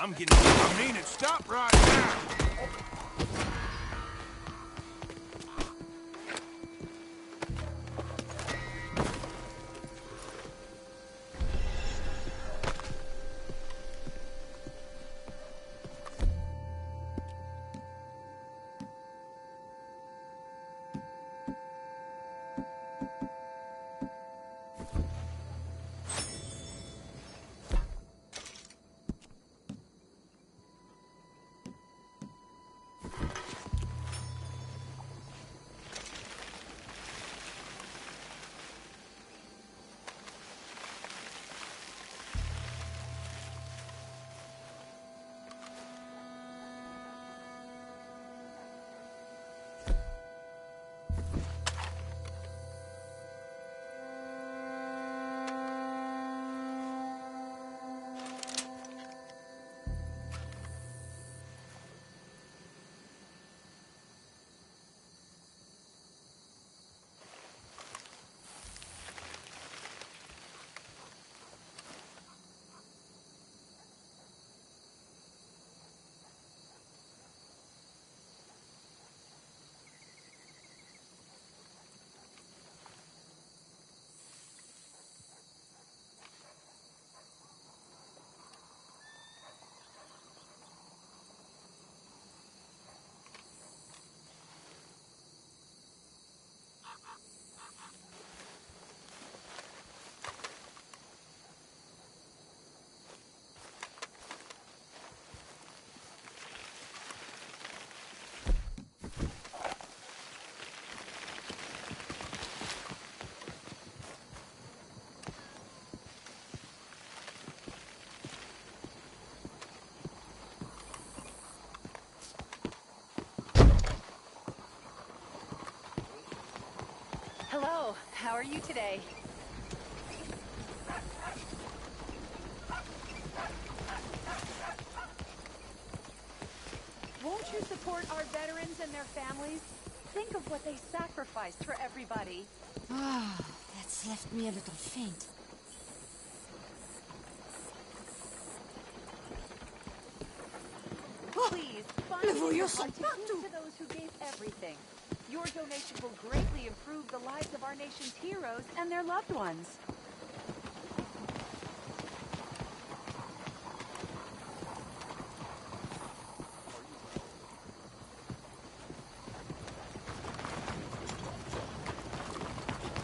I'm getting... I mean it. Stop right now. Hello, how are you today? Won't you support our veterans and their families? Think of what they sacrificed for everybody. Ah, that's left me a little faint. Please, find to those who gave everything. Your donation will greatly improve the lives of our nation's heroes and their loved ones.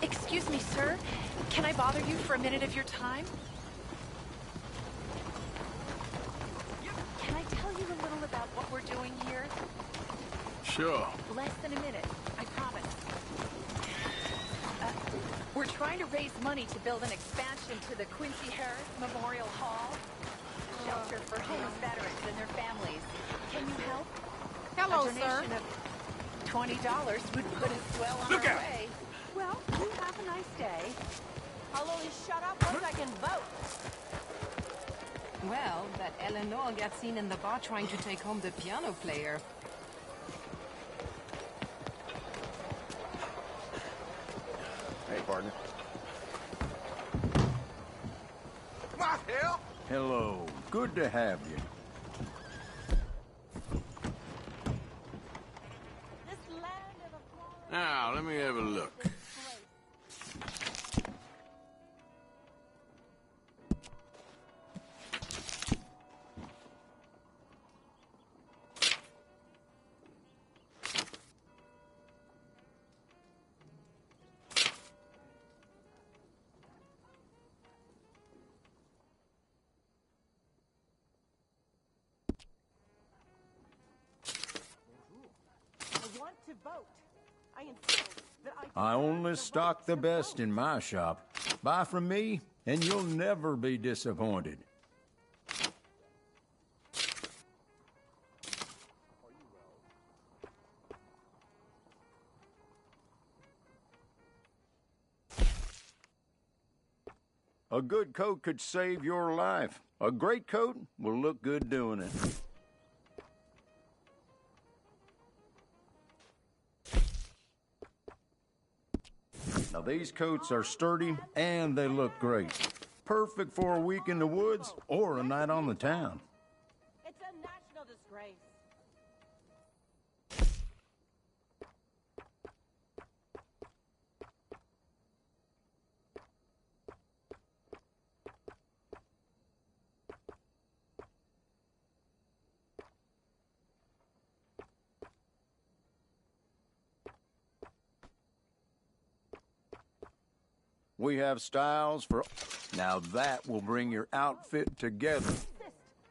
Excuse me, sir. Can I bother you for a minute of your time? Can I tell you a little about what we're doing here? Sure. Less than a minute, I promise. We're trying to raise money to build an expansion to the Quincy Harris Memorial Hall. Shelter for homeless veterans and their families. Can you help? Hello, a donation sir. of $20 would put us well on our way. Well, you have a nice day. I'll only shut up once I can vote. Well, that Eleanor got seen in the bar trying to take home the piano player. Hey, partner. What hell? Hello. Good to have you. Now, let me have a look. I want to vote. I insist that I only stock the best in my shop. Buy from me, and you'll never be disappointed. A good coat could save your life. A great coat will look good doing it. Now these coats are sturdy and they look great. Perfect for a week in the woods or a night on the town. We have styles for... Now that will bring your outfit together.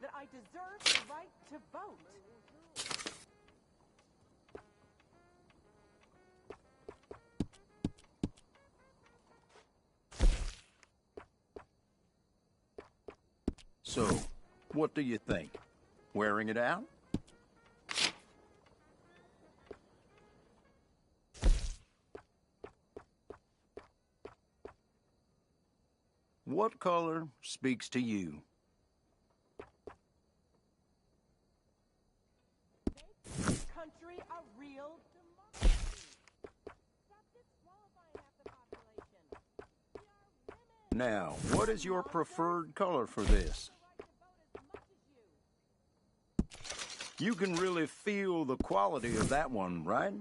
That I deserve the right to vote. So, what do you think? Wearing it out? What color speaks to you? Country a real democracy. Stop disqualifying half the population. Now, what is your preferred color for this? You can really feel the quality of that one, right?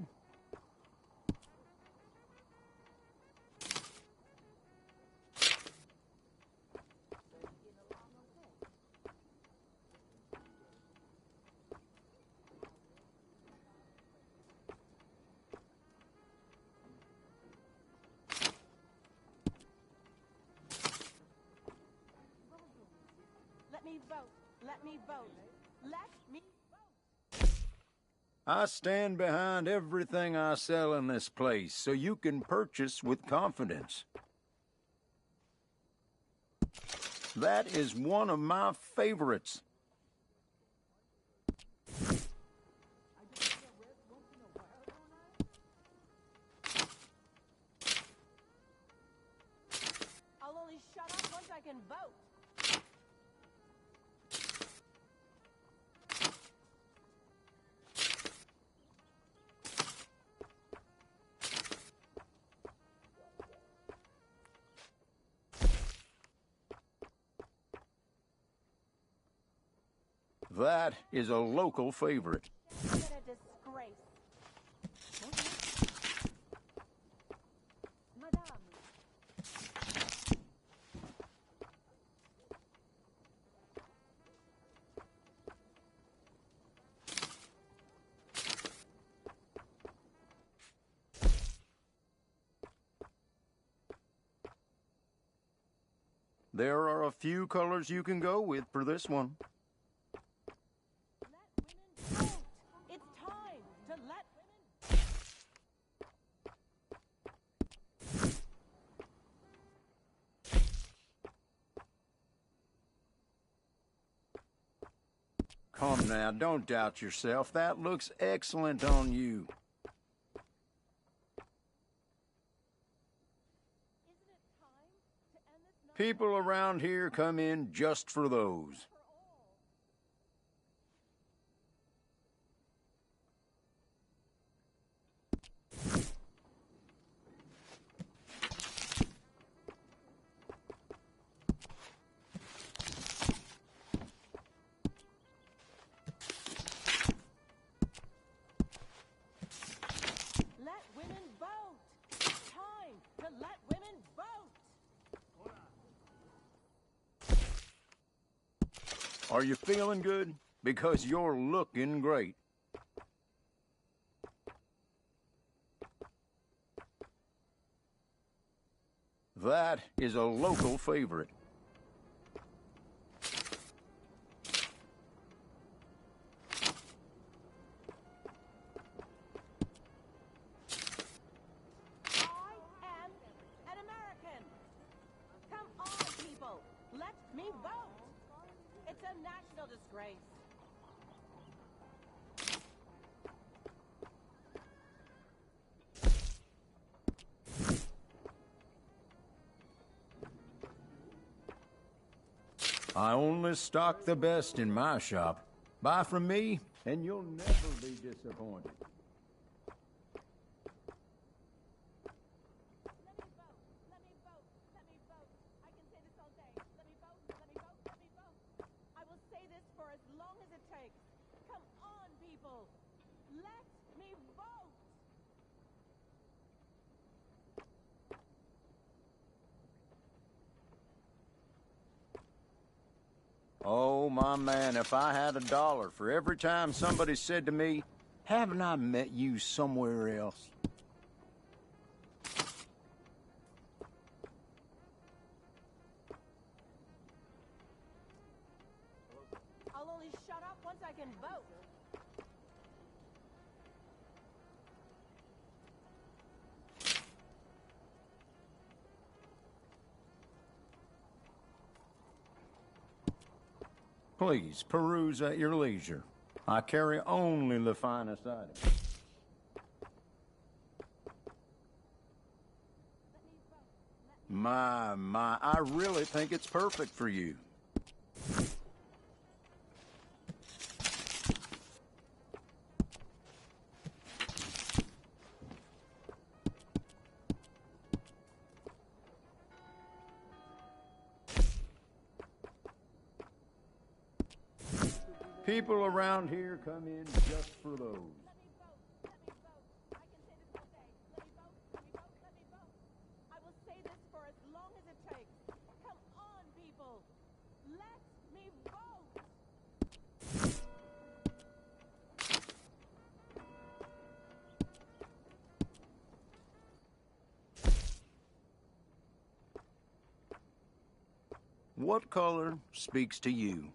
Let me vote. Let me vote. Let me vote. I stand behind everything I sell in this place, so you can purchase with confidence. That is one of my favorites. I'll only shut up once I can vote. That is a local favorite. What a disgrace. Madame. There are a few colors you can go with for this one. It's time to let Come now, don't doubt yourself. That looks excellent on you. People around here come in just for those. Let women vote. It's time to let women vote. Are you feeling good? Because you're looking great. That is a local favorite. I am an American. Come on, people. Let me vote. It's a national disgrace. I only stock the best in my shop. Buy from me, and you'll never be disappointed. I will say this for as long as it takes. Come on, people. Let me vote. Oh, my man, if I had $1 for every time somebody said to me, haven't I met you somewhere else? Please, peruse at your leisure. I carry only the finest items. My, I really think it's perfect for you. People around here come in just for those. I will say this for as long as it takes. Come on, people. Let me vote. What color speaks to you?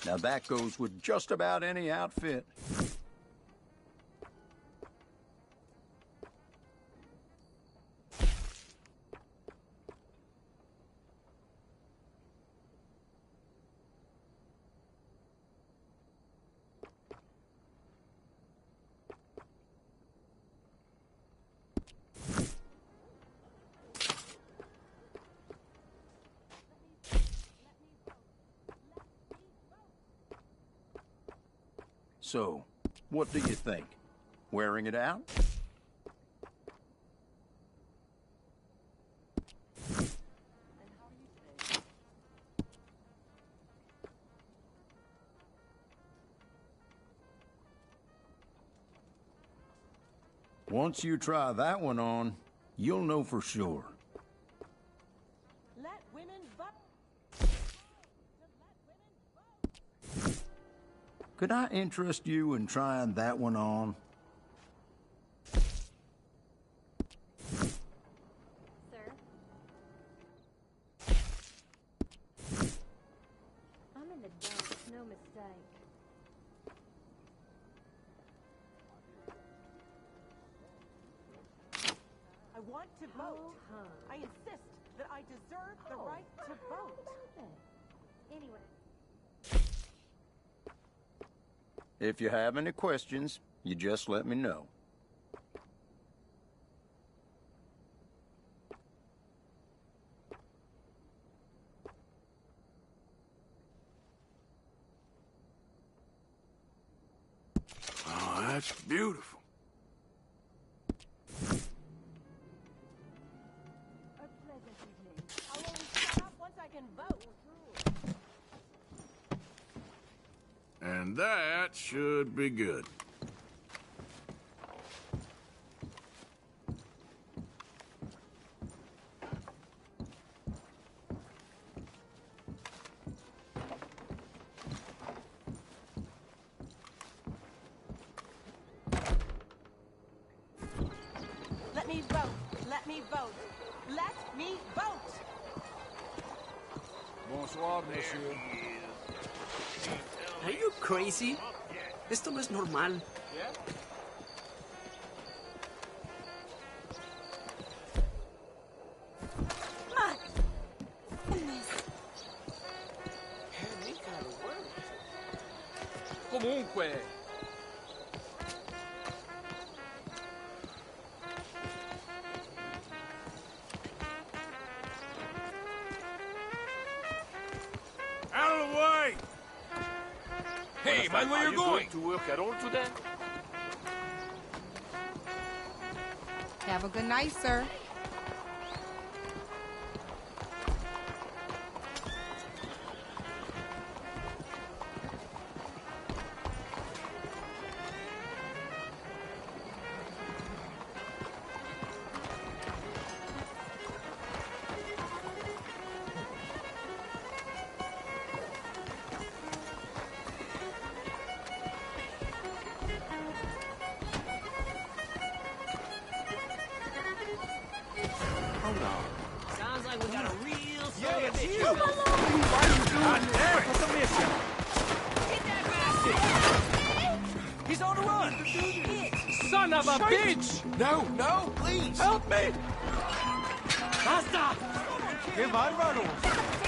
Now that goes with just about any outfit. So, what do you think? Wearing it out? Once you try that one on, you'll know for sure. Let women vote. Could I interest you in trying that one on? Sir? I'm in the dumps, no mistake. I want to vote. I insist that I deserve the right to vote. Anyway. If you have any questions, you just let me know. Oh, that's beautiful. A pleasant evening. I'll only shut up once I can vote. And that should be good. Let me vote. Let me vote. Let me vote. Bonsoir, monsieur. Are you crazy? Esto no es normal. Comunque. Out of the way! Hey, mind where you're going. To work at all today? Have a good night, sir. What's the mission? He's on the run! Son of a bitch! No, please! Help me! Basta! ¡Qué bárbaro!